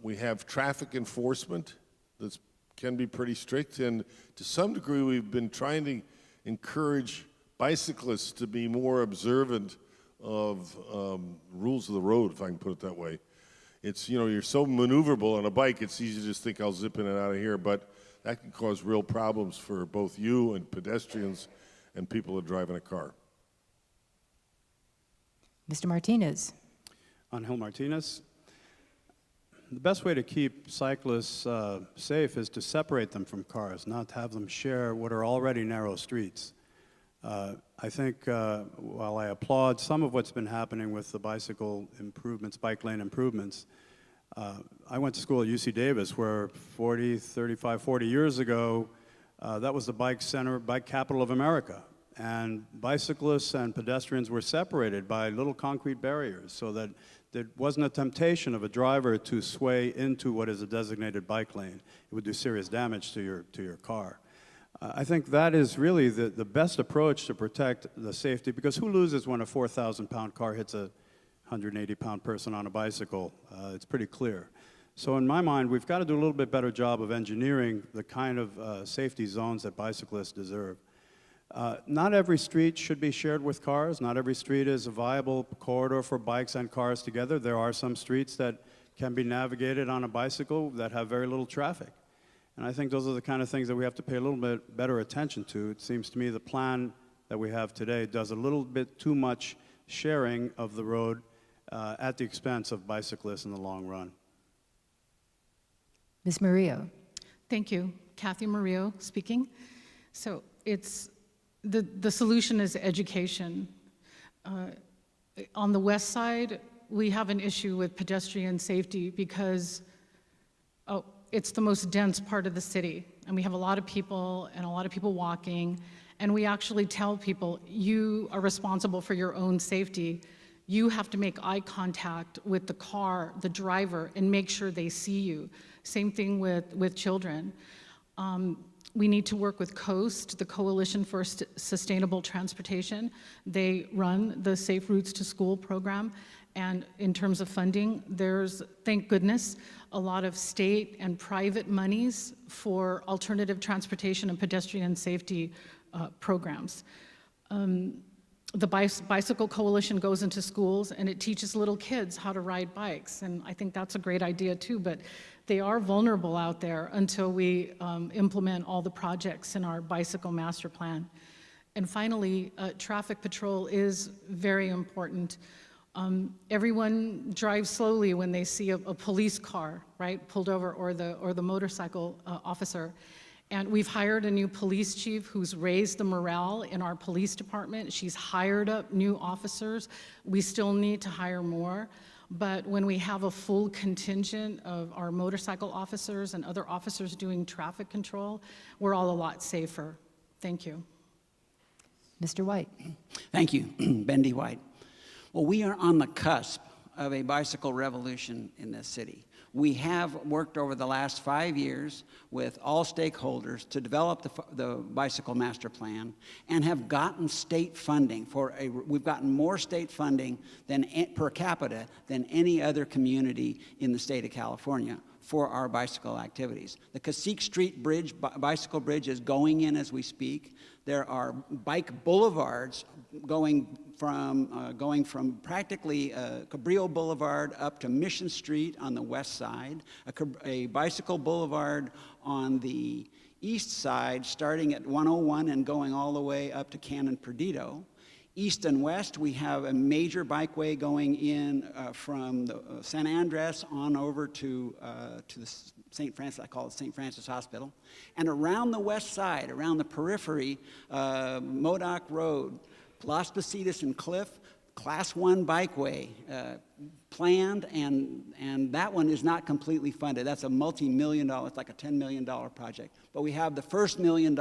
we have traffic enforcement that can be pretty strict, and to some degree we've been trying to encourage bicyclists to be more observant of rules of the road, if I can put it that way. It's, you're so maneuverable on a bike, it's easy to just think I'll zip in and out of here, but that can cause real problems for both you and pedestrians and people that drive in a car. Mr. Martinez. Angel Martinez. The best way to keep cyclists safe is to separate them from cars, not have them share what are already narrow streets. I think while I applaud some of what's been happening with the bicycle improvements, bike lane improvements, I went to school at UC Davis where 40 years ago, that was the bike center, bike capital of America. And bicyclists and pedestrians were separated by little concrete barriers so that there wasn't a temptation of a driver to sway into what is a designated bike lane. It would do serious damage to your car. I think that is really the best approach to protect the safety, because who loses when a 4,000-pound car hits a 180-pound person on a bicycle? It's pretty clear. So in my mind, we've got to do a little bit better job of engineering the kind of safety zones that bicyclists deserve. Not every street should be shared with cars. Not every street is a viable corridor for bikes and cars together. There are some streets that can be navigated on a bicycle that have very little traffic. And I think those are the kind of things that we have to pay a little bit better attention to. It seems to me the plan that we have today does a little bit too much sharing of the road at the expense of bicyclists in the long run. Ms. Murillo. Thank you. Kathy Murillo speaking. So it's the solution is education. On the west side, we have an issue with pedestrian safety because it's the most dense part of the city, and we have a lot of people and a lot of people walking, and we actually tell people, you are responsible for your own safety. You have to make eye contact with the car, the driver, and make sure they see you. Same thing with children. We need to work with COAST, the Coalition for Sustainable Transportation. They run the Safe Routes to School program. And in terms of funding, there's, thank goodness, a lot of state and private monies for alternative transportation and pedestrian safety programs. The Bicycle Coalition goes into schools and it teaches little kids how to ride bikes. And I think that's a great idea too, but they are vulnerable out there until we implement all the projects in our bicycle master plan. And finally, traffic patrol is very important. Everyone drives slowly when they see a police car, right, pulled over, or the motorcycle officer. And we've hired a new police chief who's raised the morale in our police department. She's hired up new officers. We still need to hire more. But when we have a full contingent of our motorcycle officers and other officers doing traffic control, we're all a lot safer. Thank you. Mr. White. Thank you, Bendy White. Well, we are on the cusp of a bicycle revolution in this city. We have worked over the last 5 years with all stakeholders to develop the bicycle master plan and have gotten state funding we've gotten more state funding than per capita than any other community in the state of California for our bicycle activities. The Cacique Street Bridge, bicycle bridge, is going in as we speak. There are bike boulevards going from practically Cabrillo Boulevard up to Mission Street on the west side, a bicycle boulevard on the east side starting at 101 and going all the way up to Canon Perdido. East and west, we have a major bikeway going in from the San Andres on over to the St. Francis, I call it St. Francis Hospital. And around the west side, around the periphery, Modoc Road, Las Positas and Cliff, Class 1 bikeway planned, and that one is not completely funded. That's a multi-million-dollar, it's like a $10 million project. But we have the first $1 million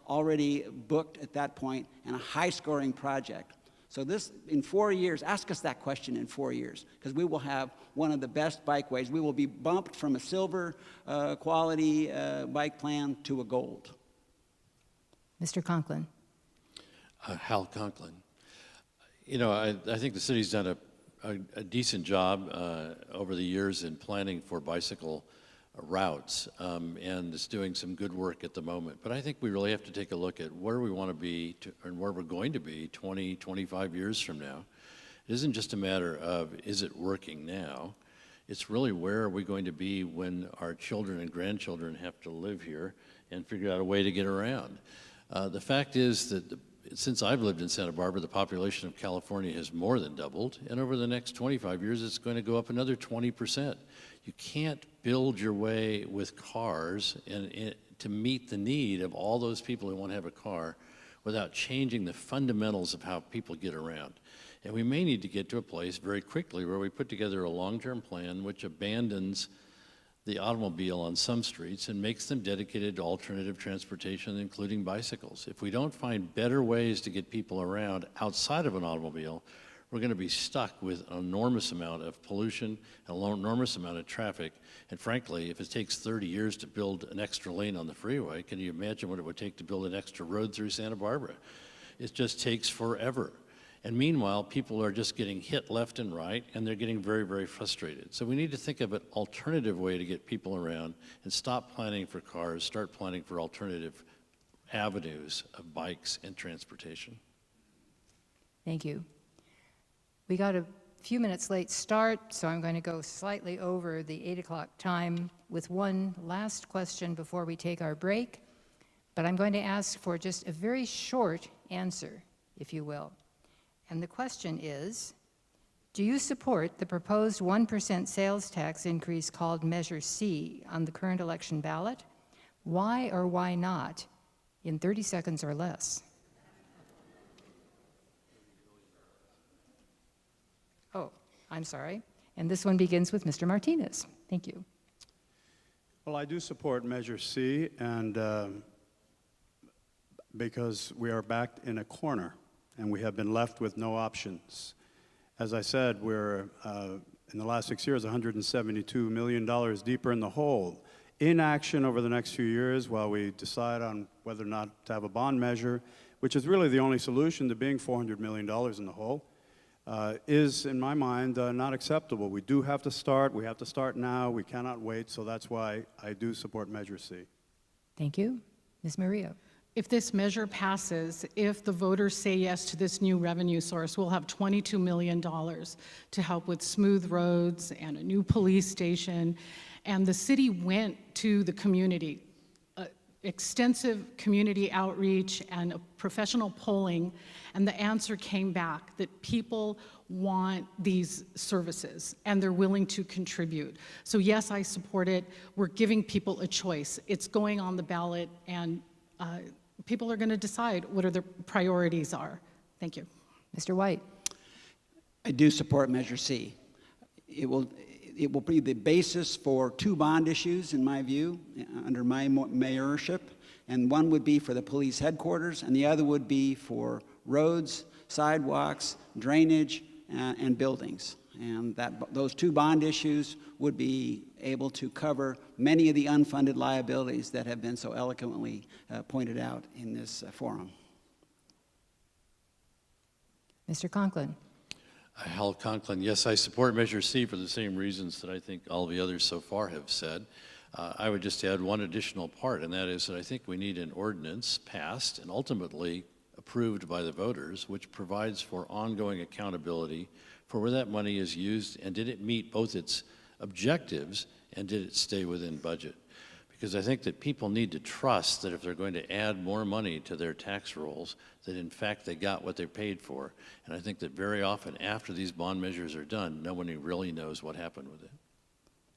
already booked at that point, and a high-scoring project. So this, in 4 years, ask us that question in 4 years, because we will have one of the best bikeways. We will be bumped from a silver quality bike plan to a gold. Mr. Conklin. Hal Conklin. You know, I think the city's done a decent job over the years in planning for bicycle routes, and it's doing some good work at the moment. But I think we really have to take a look at where we want to be and where we're going to be 20, 25 years from now. It isn't just a matter of, is it working now? It's really, where are we going to be when our children and grandchildren have to live here and figure out a way to get around? The fact is that since I've lived in Santa Barbara, the population of California has more than doubled, and over the next 25 years, it's going to go up another 20%. You can't build your way with cars to meet the need of all those people who want to have a car without changing the fundamentals of how people get around. And we may need to get to a place very quickly where we put together a long-term plan which abandons the automobile on some streets and makes them dedicated to alternative transportation, including bicycles. If we don't find better ways to get people around outside of an automobile, we're going to be stuck with an enormous amount of pollution, an enormous amount of traffic, and frankly, if it takes 30 years to build an extra lane on the freeway, can you imagine what it would take to build an extra road through Santa Barbara? It just takes forever. And meanwhile, people are just getting hit left and right, and they're getting very, very frustrated. So we need to think of an alternative way to get people around and stop planning for cars, start planning for alternative avenues of bikes and transportation. Thank you. We got a few minutes late start, so I'm going to go slightly over the 8 o'clock time with one last question before we take our break. But I'm going to ask for just a very short answer, if you will. And the question is, do you support the proposed 1% sales tax increase called Measure C on the current election ballot? Why or why not? In 30 seconds or less. Oh, I'm sorry. And this one begins with Mr. Martinez. Thank you. Well, I do support Measure C, and because we are backed in a corner, and we have been left with no options. As I said, we're, in the last 6 years, $172 million deeper in the hole. Inaction over the next few years while we decide on whether or not to have a bond measure, which is really the only solution to being $400 million in the hole, is, in my mind, not acceptable. We do have to start. We have to start now. We cannot wait, so that's why I do support Measure C. Thank you. Ms. Murillo. If this measure passes, if the voters say yes to this new revenue source, we'll have $22 million to help with smooth roads and a new police station. And the city went to the community, extensive community outreach and professional polling, and the answer came back that people want these services and they're willing to contribute. So yes, I support it. We're giving people a choice. It's going on the ballot, and people are going to decide what their priorities are. Thank you. Mr. White. I do support Measure C. It will be the basis for 2 bond issues, in my view, under my mayorship. And one would be for the police headquarters, and the other would be for roads, sidewalks, drainage, and buildings. And those 2 bond issues would be able to cover many of the unfunded liabilities that have been so eloquently pointed out in this forum. Mr. Conklin. Hal Conklin, yes, I support Measure C for the same reasons that I think all the others so far have said. I would just add one additional part, and that is that I think we need an ordinance passed and ultimately approved by the voters, which provides for ongoing accountability for where that money is used, and did it meet both its objectives and did it stay within budget? Because I think that people need to trust that if they're going to add more money to their tax rolls, that in fact they got what they paid for. And I think that very often after these bond measures are done, no one really knows what happened with it.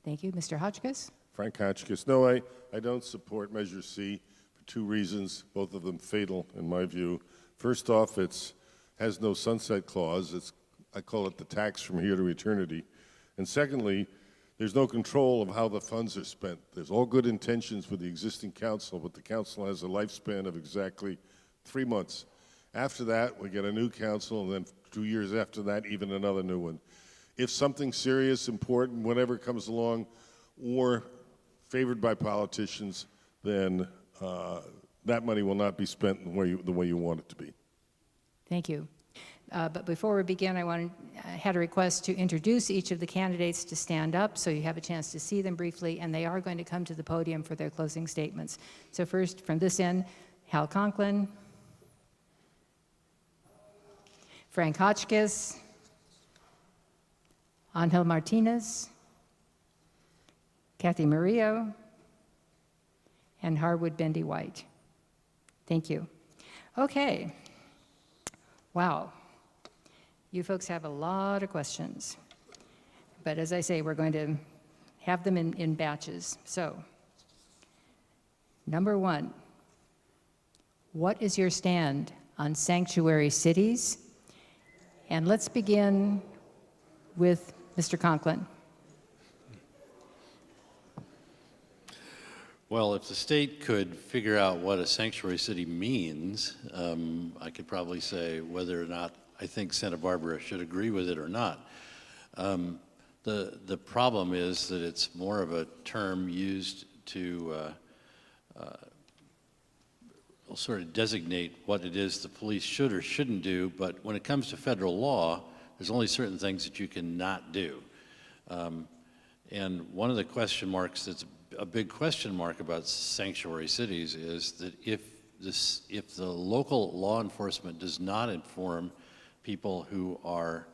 Thank you. Mr. Hotchkiss. Frank Hotchkiss. No, I don't support Measure C for 2 reasons, both of them fatal in my view. First off, it has no sunset clause. I call it the tax from here to eternity. And secondly, there's no control of how the funds are spent. There's all good intentions with the existing council, but the council has a lifespan of exactly 3 months. After that, we get a new council, and then 2 years after that, even another new one. If something serious, important, whatever comes along, or favored by politicians, then that money will not be spent the way you want it to be. Thank you. But before we begin, I had a request to introduce each of the candidates to stand up so you have a chance to see them briefly, and they are going to come to the podium for their closing statements. So first, from this end, Hal Conklin, Frank Hotchkiss, Angel Martinez, Kathy Murillo, and Harwood Bendy White. Thank you. Okay. Wow. You folks have a lot of questions. But as I say, we're going to have them in batches. So, number one, what is your stand on sanctuary cities? And let's begin with Mr. Conklin. Well, if the state could figure out what a sanctuary city means, I could probably say whether or not I think Santa Barbara should agree with it or not. The problem is that it's more of a term used to sort of designate what it is the police should or shouldn't do, but when it comes to federal law, there's only certain things that you cannot do. And one of the question marks that's a big question mark about sanctuary cities is that if the local law enforcement does not inform people who are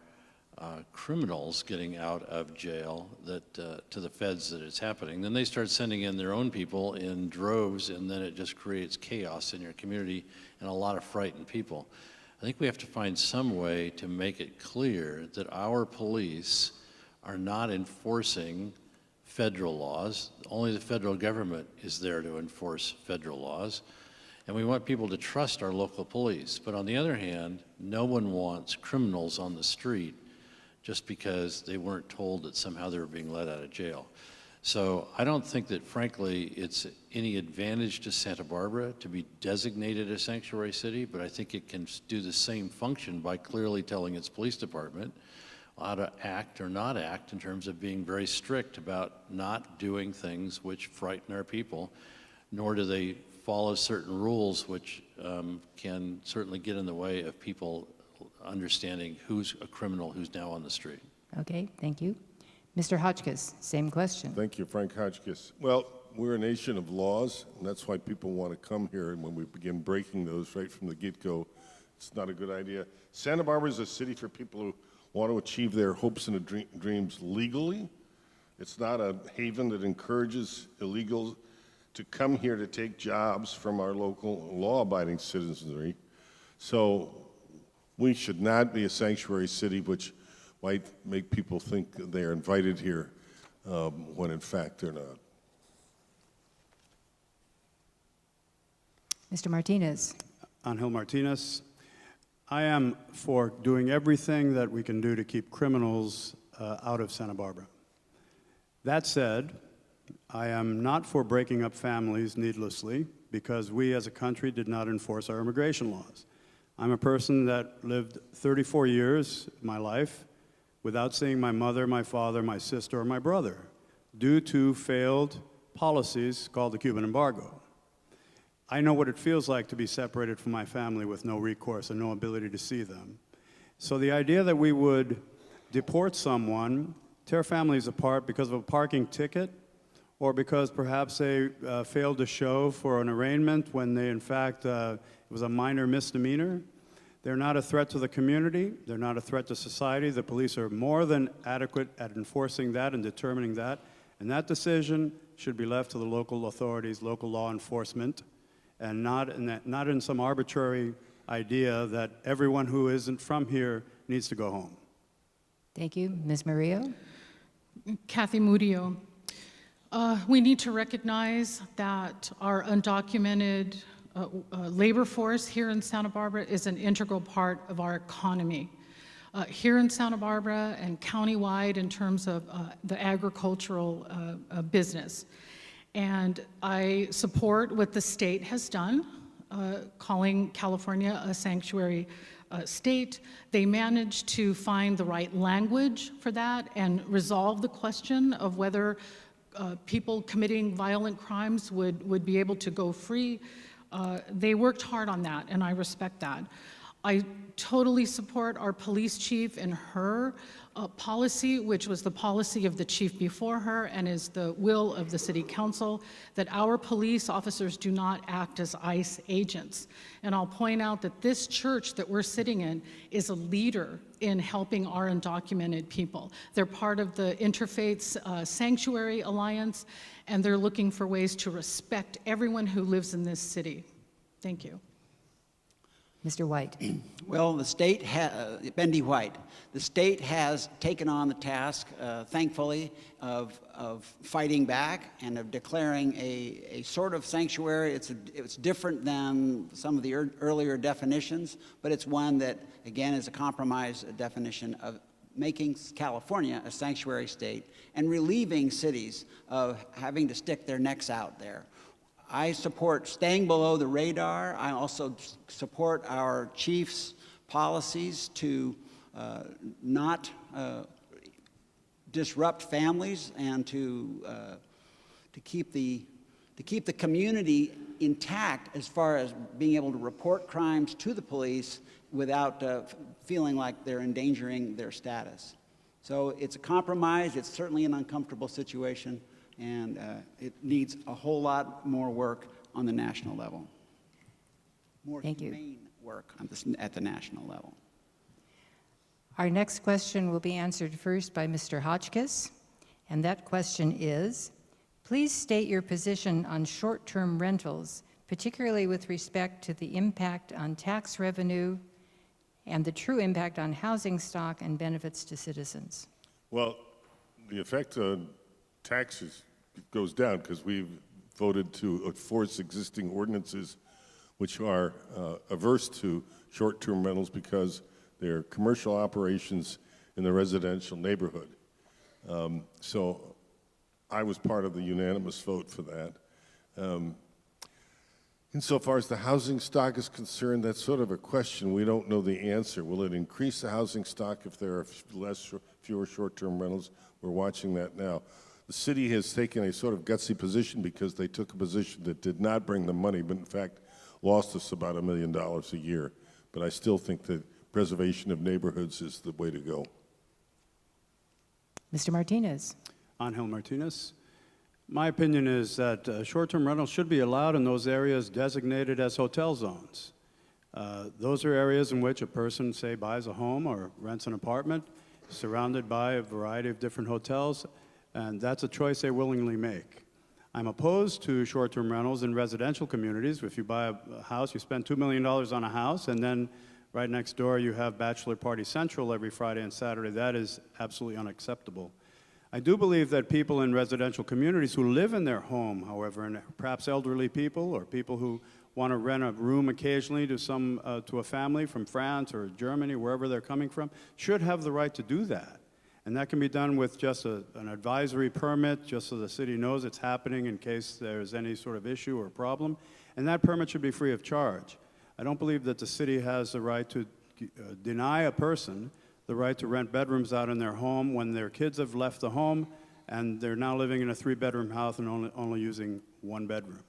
criminals getting out of jail to the feds that it's happening, then they start sending in their own people in droves, and then it just creates chaos in your community and a lot of frightened people. I think we have to find some way to make it clear that our police are not enforcing federal laws. Only the federal government is there to enforce federal laws. And we want people to trust our local police. But on the other hand, no one wants criminals on the street just because they weren't told that somehow they were being let out of jail. So I don't think that, frankly, it's any advantage to Santa Barbara to be designated a sanctuary city, but I think it can do the same function by clearly telling its police department how to act or not act in terms of being very strict about not doing things which frighten our people, nor do they follow certain rules which can certainly get in the way of people understanding who's a criminal who's now on the street. Okay, thank you. Mr. Hotchkiss, same question. Thank you, Frank Hotchkiss. Well, we're a nation of laws, and that's why people want to come here. And when we begin breaking those right from the get-go, it's not a good idea. Santa Barbara is a city for people who want to achieve their hopes and dreams legally. It's not a haven that encourages illegals to come here to take jobs from our local law-abiding citizenry. So we should not be a sanctuary city, which might make people think they are invited here when in fact they're not. Mr. Martinez. Angel Martinez. I am for doing everything that we can do to keep criminals out of Santa Barbara. That said, I am not for breaking up families needlessly because we as a country did not enforce our immigration laws. I'm a person that lived 34 years of my life without seeing my mother, my father, my sister, or my brother due to failed policies called the Cuban embargo. I know what it feels like to be separated from my family with no recourse and no ability to see them. So the idea that we would deport someone, tear families apart because of a parking ticket, or because perhaps they failed to show for an arraignment when they, in fact, it was a minor misdemeanor, they're not a threat to the community, they're not a threat to society. The police are more than adequate at enforcing that and determining that, and that decision should be left to the local authorities, local law enforcement, and not in some arbitrary idea that everyone who isn't from here needs to go home. Thank you. Ms. Murillo? Kathy Murillo. We need to recognize that our undocumented labor force here in Santa Barbara is an integral part of our economy. Here in Santa Barbara and countywide in terms of the agricultural business. And I support what the state has done, calling California a sanctuary state. They managed to find the right language for that and resolve the question of whether people committing violent crimes would be able to go free. They worked hard on that, and I respect that. I totally support our police chief and her policy, which was the policy of the chief before her and is the will of the city council, that our police officers do not act as ICE agents. And I'll point out that this church that we're sitting in is a leader in helping our undocumented people. They're part of the Interfaith Sanctuary Alliance, and they're looking for ways to respect everyone who lives in this city. Thank you. Mr. White. Well, the state, Bendy White, the state has taken on the task, thankfully, of fighting back and of declaring a sort of sanctuary. It's different than some of the earlier definitions, but it's one that, again, is a compromise definition of making California a sanctuary state and relieving cities of having to stick their necks out there. I support staying below the radar. I also support our chief's policies to not disrupt families and to keep the community intact as far as being able to report crimes to the police without feeling like they're endangering their status. So it's a compromise. It's certainly an uncomfortable situation, and it needs a whole lot more work on the national level. More humane work at the national level. Our next question will be answered first by Mr. Hotchkiss, and that question is, please state your position on short-term rentals, particularly with respect to the impact on tax revenue and the true impact on housing stock and benefits to citizens. Well, the effect on taxes goes down because we've voted to enforce existing ordinances which are averse to short-term rentals because they're commercial operations in the residential neighborhood. So I was part of the unanimous vote for that. Insofar as the housing stock is concerned, that's sort of a question. We don't know the answer. Will it increase the housing stock if there are fewer short-term rentals? We're watching that now. The city has taken a sort of gutsy position because they took a position that did not bring them money, but in fact lost us about $1 million a year. But I still think that preservation of neighborhoods is the way to go. Mr. Martinez. Angel Martinez. My opinion is that short-term rentals should be allowed in those areas designated as hotel zones. Those are areas in which a person, say, buys a home or rents an apartment surrounded by a variety of different hotels, and that's a choice they willingly make. I'm opposed to short-term rentals in residential communities. If you buy a house, you spend $2 million on a house, and then right next door you have Bachelor Party Central every Friday and Saturday. That is absolutely unacceptable. I do believe that people in residential communities who live in their home, however, and perhaps elderly people or people who want to rent a room occasionally to a family from France or Germany, wherever they're coming from, should have the right to do that. And that can be done with just an advisory permit, just so the city knows it's happening in case there's any sort of issue or problem. And that permit should be free of charge. I don't believe that the city has the right to deny a person the right to rent bedrooms out in their home when their kids have left the home and they're now living in a 3-bedroom house and only using 1 bedroom.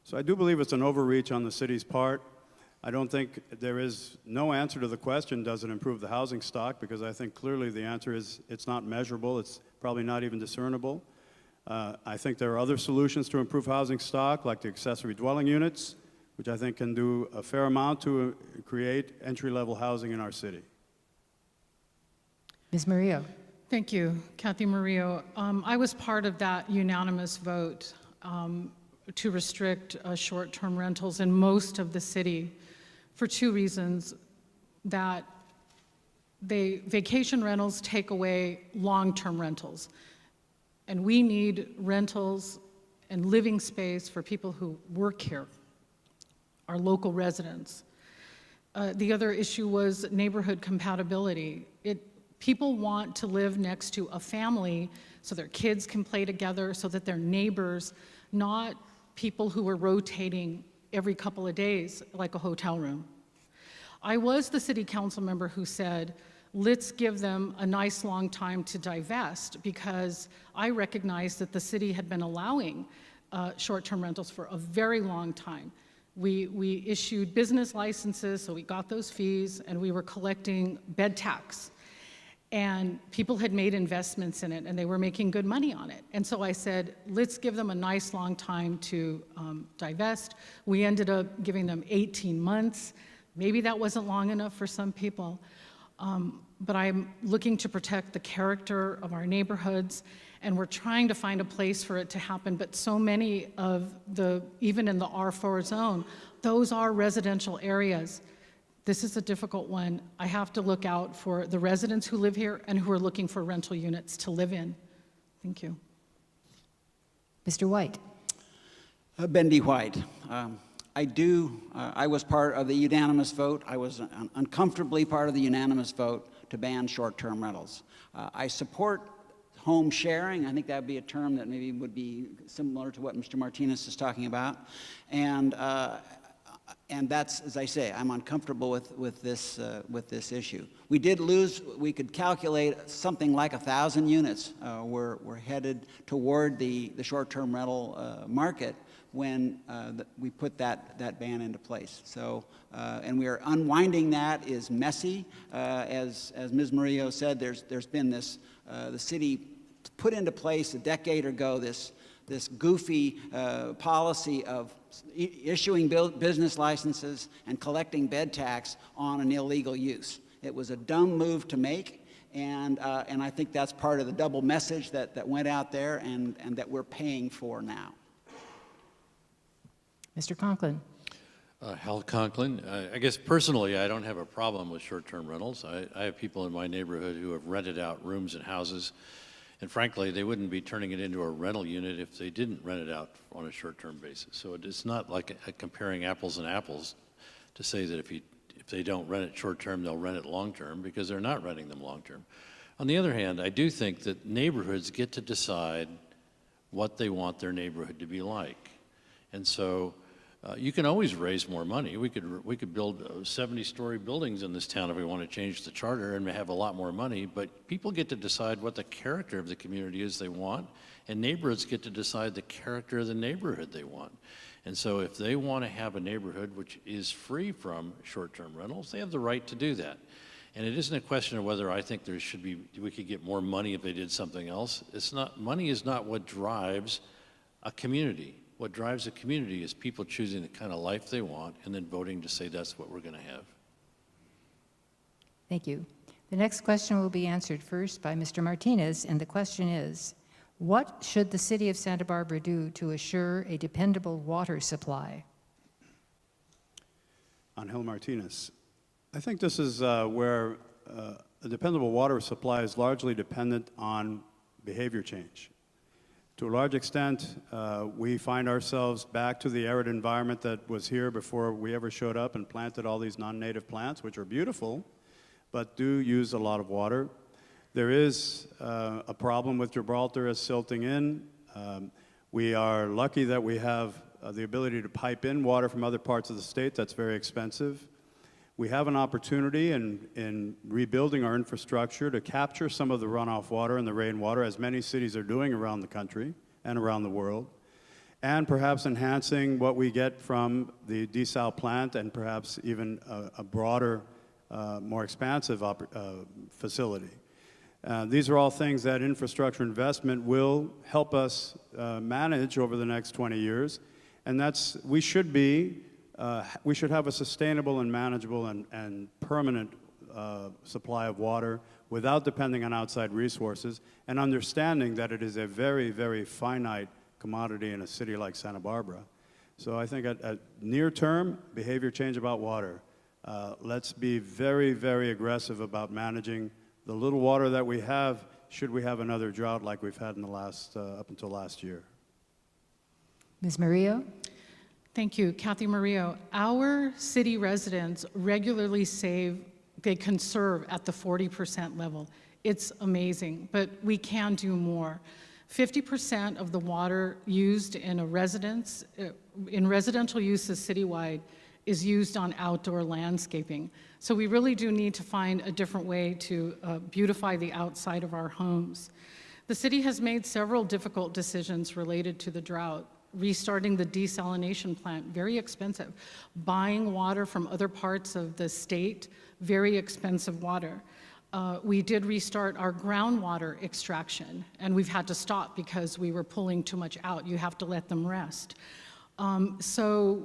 So I do believe it's an overreach on the city's part. I don't think there is no answer to the question, does it improve the housing stock? Because I think clearly the answer is it's not measurable, it's probably not even discernible. I think there are other solutions to improve housing stock, like the accessory dwelling units, which I think can do a fair amount to create entry-level housing in our city. Ms. Murillo. Thank you, Kathy Murillo. I was part of that unanimous vote to restrict short-term rentals in most of the city for 2 reasons. That vacation rentals take away long-term rentals, and we need rentals and living space for people who work here, our local residents. The other issue was neighborhood compatibility. People want to live next to a family so their kids can play together, so that they're neighbors, not people who are rotating every couple of days like a hotel room. I was the city council member who said, let's give them a nice long time to divest, because I recognized that the city had been allowing short-term rentals for a very long time. We issued business licenses, so we got those fees, and we were collecting bed tax. And people had made investments in it, and they were making good money on it. And so I said, let's give them a nice long time to divest. We ended up giving them 18 months. Maybe that wasn't long enough for some people. But I'm looking to protect the character of our neighborhoods, and we're trying to find a place for it to happen. But so many of even in the R4 zone, those are residential areas. This is a difficult one. I have to look out for the residents who live here and who are looking for rental units to live in. Thank you. Mr. White. Bendy White. I was part of the unanimous vote. I was uncomfortably part of the unanimous vote to ban short-term rentals. I support home sharing. I think that would be a term that maybe would be similar to what Mr. Martinez is talking about. And that's, as I say, I'm uncomfortable with this issue. We did lose. We could calculate something like 1,000 units were headed toward the short-term rental market when we put that ban into place. So, and we are unwinding that is messy. As Ms. Murillo said, there's been this, the city put into place a decade ago this goofy policy of issuing business licenses and collecting bed tax on an illegal use. It was a dumb move to make, and I think that's part of the double message that went out there and that we're paying for now. Mr. Conklin. Hal Conklin. I guess personally, I don't have a problem with short-term rentals. I have people in my neighborhood who have rented out rooms and houses, and frankly, they wouldn't be turning it into a rental unit if they didn't rent it out on a short-term basis. So it's not like comparing apples and apples to say that if they don't rent it short-term, they'll rent it long-term, because they're not renting them long-term. On the other hand, I do think that neighborhoods get to decide what they want their neighborhood to be like. And so you can always raise more money. We could build 70-story buildings in this town if we want to change the charter and have a lot more money, but people get to decide what the character of the community is they want, and neighborhoods get to decide the character of the neighborhood they want. And so if they want to have a neighborhood which is free from short-term rentals, they have the right to do that. And it isn't a question of whether I think we could get more money if they did something else. Money is not what drives a community. What drives a community is people choosing the kind of life they want and then voting to say that's what we're going to have. Thank you. The next question will be answered first by Mr. Martinez, and the question is, what should the city of Santa Barbara do to assure a dependable water supply? Angel Martinez. I think this is where a dependable water supply is largely dependent on behavior change. To a large extent, we find ourselves back to the arid environment that was here before we ever showed up and planted all these non-native plants, which are beautiful, but do use a lot of water. There is a problem with Gibraltar as silting in. We are lucky that we have the ability to pipe in water from other parts of the state. That's very expensive. We have an opportunity in rebuilding our infrastructure to capture some of the runoff water and the rainwater, as many cities are doing around the country and around the world, and perhaps enhancing what we get from the desal plant and perhaps even a broader, more expansive facility. These are all things that infrastructure investment will help us manage over the next 20 years, and we should have a sustainable and manageable and permanent supply of water without depending on outside resources, and understanding that it is a very, very finite commodity in a city like Santa Barbara. So I think at near term, behavior change about water. Let's be very, very aggressive about managing the little water that we have, should we have another drought like we've had in the up until last year. Ms. Murillo? Thank you, Kathy Murillo. Our city residents regularly they conserve at the 40% level. It's amazing, but we can do more. 50% of the water used in a residence, in residential uses citywide, is used on outdoor landscaping. So we really do need to find a different way to beautify the outside of our homes. The city has made several difficult decisions related to the drought. restarting the desalination plant, very expensive. Buying water from other parts of the state, very expensive water. We did restart our groundwater extraction, and we've had to stop because we were pulling too much out. You have to let them rest. So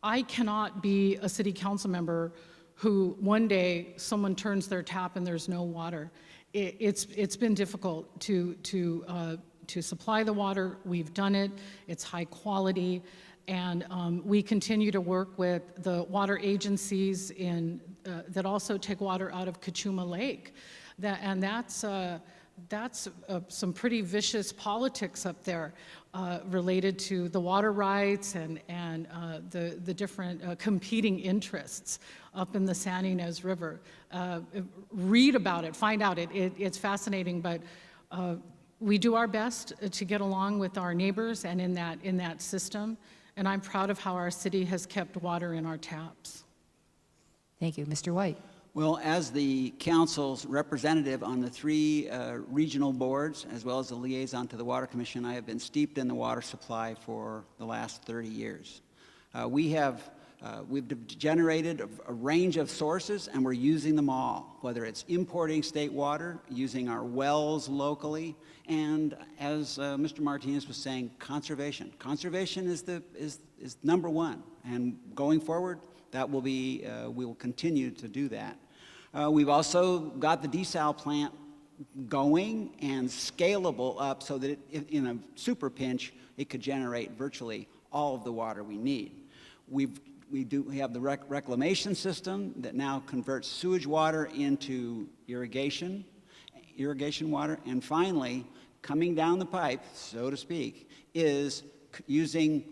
I cannot be a city council member who one day someone turns their tap and there's no water. It's been difficult to supply the water. We've done it. It's high quality. And we continue to work with the water agencies that also take water out of Cachuma Lake. That's some pretty vicious politics up there related to the water rights and the different competing interests up in the San Ynez River. Read about it, find out. It's fascinating, but we do our best to get along with our neighbors and in that system. And I'm proud of how our city has kept water in our taps. Thank you. Mr. White. Well, as the council's representative on the 3 regional boards, as well as the liaison to the Water Commission, I have been steeped in the water supply for the last 30 years. We've generated a range of sources, and we're using them all, whether it's importing state water, using our wells locally, and as Mr. Martinez was saying, conservation. Conservation is number one, and going forward, that will be, we will continue to do that. We've also got the desal plant going and scalable up so that in a super pinch, it could generate virtually all of the water we need. We have the reclamation system that now converts sewage water into irrigation water, and finally, coming down the pipe, so to speak, is using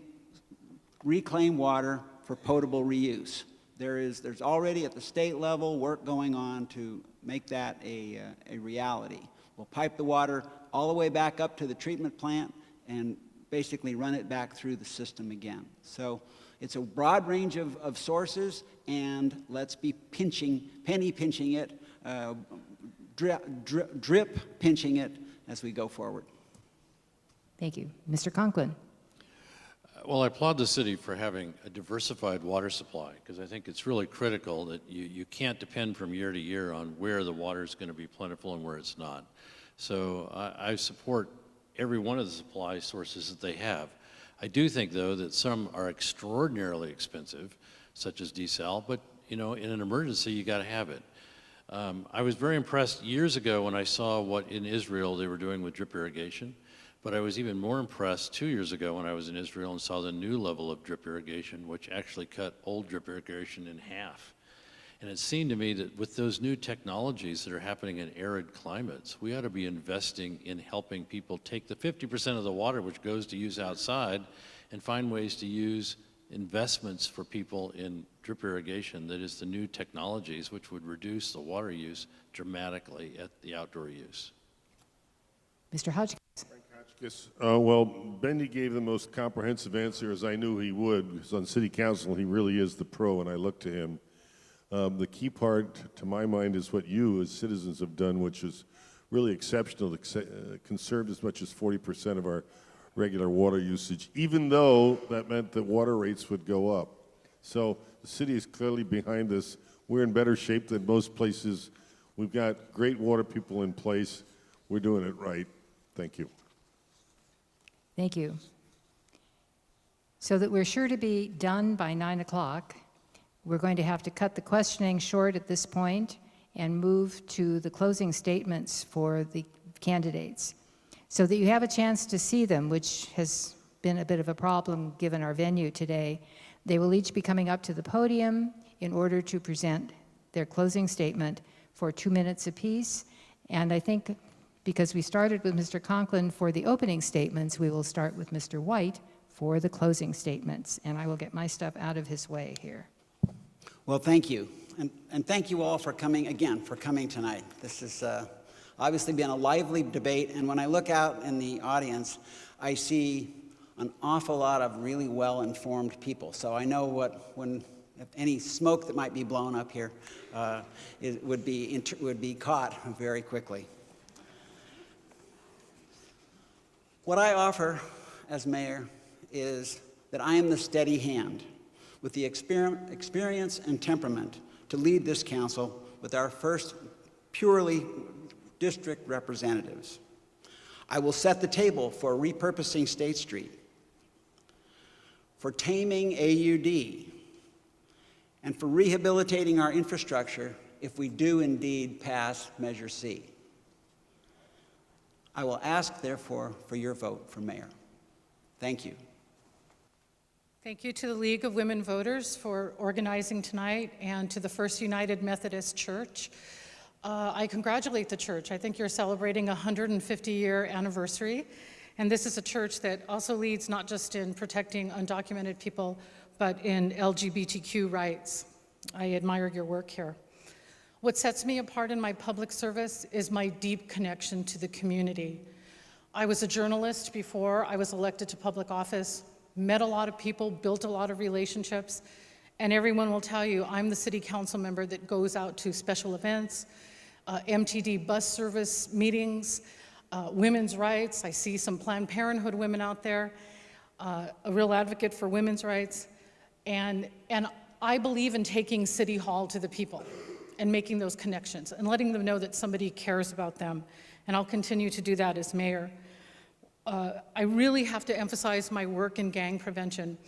reclaimed water for potable reuse. There's already at the state level work going on to make that a reality. We'll pipe the water all the way back up to the treatment plant and basically run it back through the system again. So it's a broad range of sources, and let's be penny pinching it, drip pinching it as we go forward. Thank you. Mr. Conklin. Well, I applaud the city for having a diversified water supply, because I think it's really critical that you can't depend from year to year on where the water is going to be plentiful and where it's not. So I support every one of the supply sources that they have. I do think, though, that some are extraordinarily expensive, such as desal, but in an emergency, you got to have it. I was very impressed years ago when I saw what in Israel they were doing with drip irrigation. But I was even more impressed 2 years ago when I was in Israel and saw the new level of drip irrigation, which actually cut old drip irrigation in half. And it seemed to me that with those new technologies that are happening in arid climates, we ought to be investing in helping people take the 50% of the water which goes to use outside and find ways to use investments for people in drip irrigation that is the new technologies which would reduce the water use dramatically at the outdoor use. Mr. Hodgkins. Yes. Well, Bendy gave the most comprehensive answer as I knew he would, because on city council he really is the pro, and I look to him. The key part, to my mind, is what you as citizens have done, which is really exceptional, conserved as much as 40% of our regular water usage, even though that meant that water rates would go up. So the city is clearly behind this. We're in better shape than most places. We've got great water people in place. We're doing it right. Thank you. Thank you. So that we're sure to be done by 9 o'clock, we're going to have to cut the questioning short at this point and move to the closing statements for the candidates so that you have a chance to see them, which has been a bit of a problem given our venue today. They will each be coming up to the podium in order to present their closing statement for 2 minutes apiece. And I think because we started with Mr. Conklin for the opening statements, we will start with Mr. White for the closing statements. And I will get my stuff out of his way here. Well, thank you. And thank you all for coming tonight. This has obviously been a lively debate. And when I look out in the audience, I see an awful lot of really well-informed people. So I know if any smoke that might be blown up here would be caught very quickly. What I offer as mayor is that I am the steady hand with the experience and temperament to lead this council with our first purely district representatives. I will set the table for repurposing State Street, for taming AUD, and for rehabilitating our infrastructure if we do indeed pass Measure C. I will ask, therefore, for your vote for mayor. Thank you. Thank you to the League of Women Voters for organizing tonight, and to the First United Methodist Church. I congratulate the church. I think you're celebrating a 150-year anniversary, and this is a church that also leads not just in protecting undocumented people, but in LGBTQ rights. I admire your work here. What sets me apart in my public service is my deep connection to the community. I was a journalist before I was elected to public office, met a lot of people, built a lot of relationships, and everyone will tell you I'm the city council member that goes out to special events, MTD bus service meetings, women's rights. I see some Planned Parenthood women out there, a real advocate for women's rights, and I believe in taking City Hall to the people and making those connections and letting them know that somebody cares about them, and I'll continue to do that as mayor. I really have to emphasize my work in gang prevention.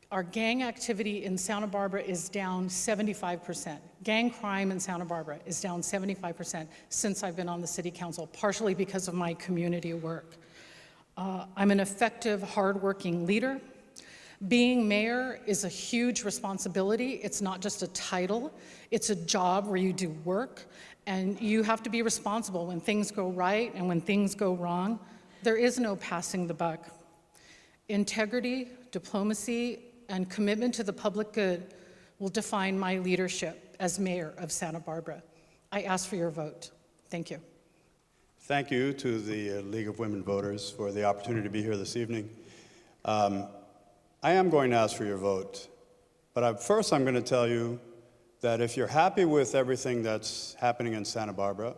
Our gang activity in Santa Barbara is down 75%. Gang crime in Santa Barbara is down 75% since I've been on the city council, partially because of my community work. I'm an effective, hardworking leader. Being mayor is a huge responsibility. It's not just a title. It's a job where you do work, and you have to be responsible when things go right and when things go wrong. There is no passing the buck. Integrity, diplomacy, and commitment to the public good will define my leadership as mayor of Santa Barbara. I ask for your vote. Thank you. Thank you to the League of Women Voters for the opportunity to be here this evening. I am going to ask for your vote, but first I'm going to tell you that if you're happy with everything that's happening in Santa Barbara,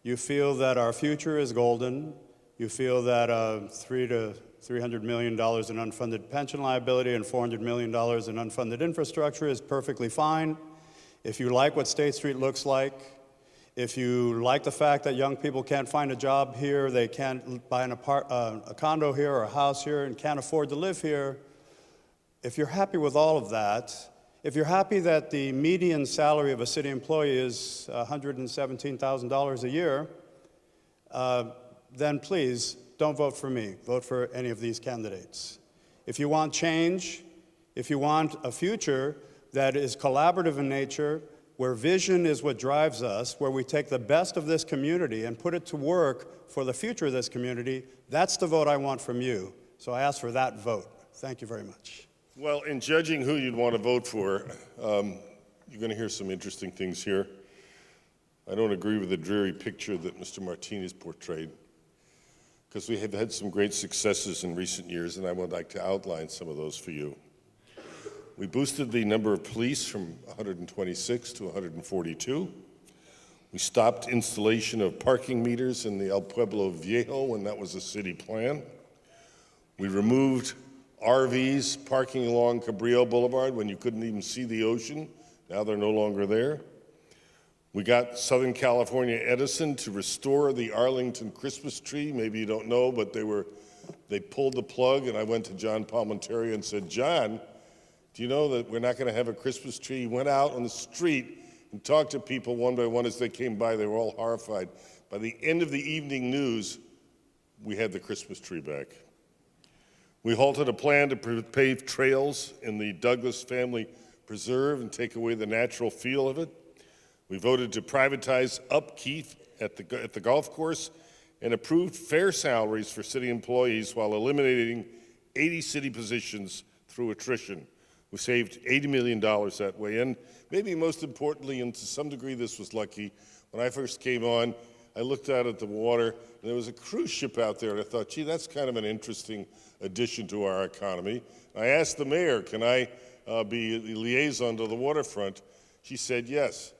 you feel that our future is golden, you feel that $300 million in unfunded pension liability and $400 million in unfunded infrastructure is perfectly fine, if you like what State Street looks like, if you like the fact that young people can't find a job here, they can't buy a condo here or a house here and can't afford to live here, if you're happy with all of that, if you're happy that the median salary of a city employee is $117,000 a year, then please don't vote for me. Vote for any of these candidates. If you want change, if you want a future that is collaborative in nature, where vision is what drives us, where we take the best of this community and put it to work for the future of this community, that's the vote I want from you. So I ask for that vote. Thank you very much. Well, in judging who you'd want to vote for, you're going to hear some interesting things here. I don't agree with the dreary picture that Mr. Martinez portrayed, because we have had some great successes in recent years, and I would like to outline some of those for you. We boosted the number of police from 126 to 142. We stopped installation of parking meters in the El Pueblo Viejo when that was a city plan. We removed RVs parking along Cabrillo Boulevard when you couldn't even see the ocean. Now they're no longer there. We got Southern California Edison to restore the Arlington Christmas tree. Maybe you don't know, but they pulled the plug, and I went to John Palminteri and said, John, do you know that we're not going to have a Christmas tree? He went out on the street and talked to people one by one as they came by. They were all horrified. By the end of the evening news, we had the Christmas tree back. We halted a plan to pave trails in the Douglas Family Preserve and take away the natural feel of it. We voted to privatize upkeep at the golf course and approved fair salaries for city employees while eliminating 80 city positions through attrition. We saved $80 million that way, and maybe most importantly, and to some degree this was lucky, when I first came on, I looked out at the water, and there was a cruise ship out there, and I thought, gee, that's kind of an interesting addition to our economy. I asked the mayor, can I be the liaison to the waterfront? She said yes.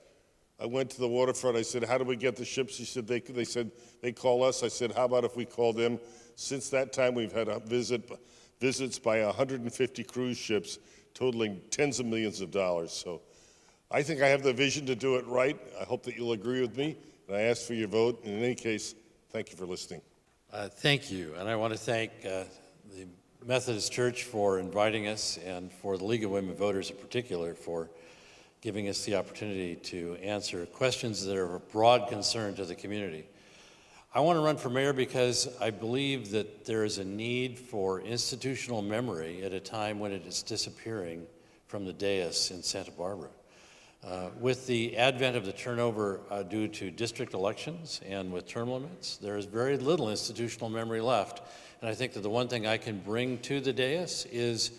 I went to the waterfront. I said, how do we get the ships? He said, they said, they call us. I said, how about if we call them? Since that time, we've had visits by 150 cruise ships, totaling tens of millions of dollars. So I think I have the vision to do it right. I hope that you'll agree with me, and I ask for your vote. And in any case, thank you for listening. Thank you, and I want to thank the Methodist Church for inviting us, and for the League of Women Voters in particular for giving us the opportunity to answer questions that are of broad concern to the community. I want to run for mayor because I believe that there is a need for institutional memory at a time when it is disappearing from the dais in Santa Barbara. With the advent of the turnover due to district elections and with term limits, there is very little institutional memory left. And I think that the one thing I can bring to the dais is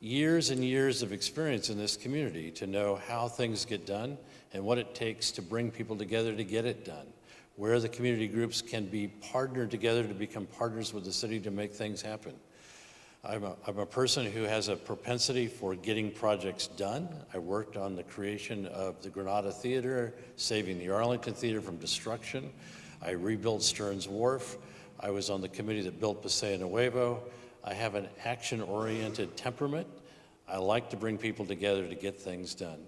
years and years of experience in this community to know how things get done and what it takes to bring people together to get it done, where the community groups can be partnered together to become partners with the city to make things happen. I'm a person who has a propensity for getting projects done. I worked on the creation of the Granada Theater, saving the Arlington Theater from destruction. I rebuilt Stearns Wharf. I was on the committee that built Paseo Nuevo. I have an action-oriented temperament. I like to bring people together to get things done.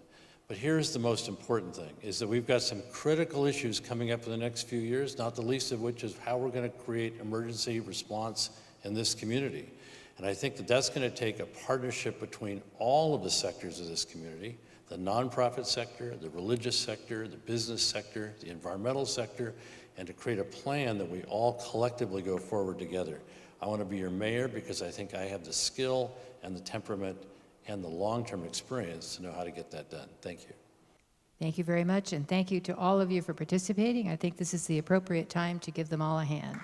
But here's the most important thing, is that we've got some critical issues coming up in the next few years, not the least of which is how we're going to create emergency response in this community. And I think that that's going to take a partnership between all of the sectors of this community, the nonprofit sector, the religious sector, the business sector, the environmental sector, and to create a plan that we all collectively go forward together. I want to be your mayor because I think I have the skill and the temperament and the long-term experience to know how to get that done. Thank you. Thank you very much, and thank you to all of you for participating. I think this is the appropriate time to give them all a hand.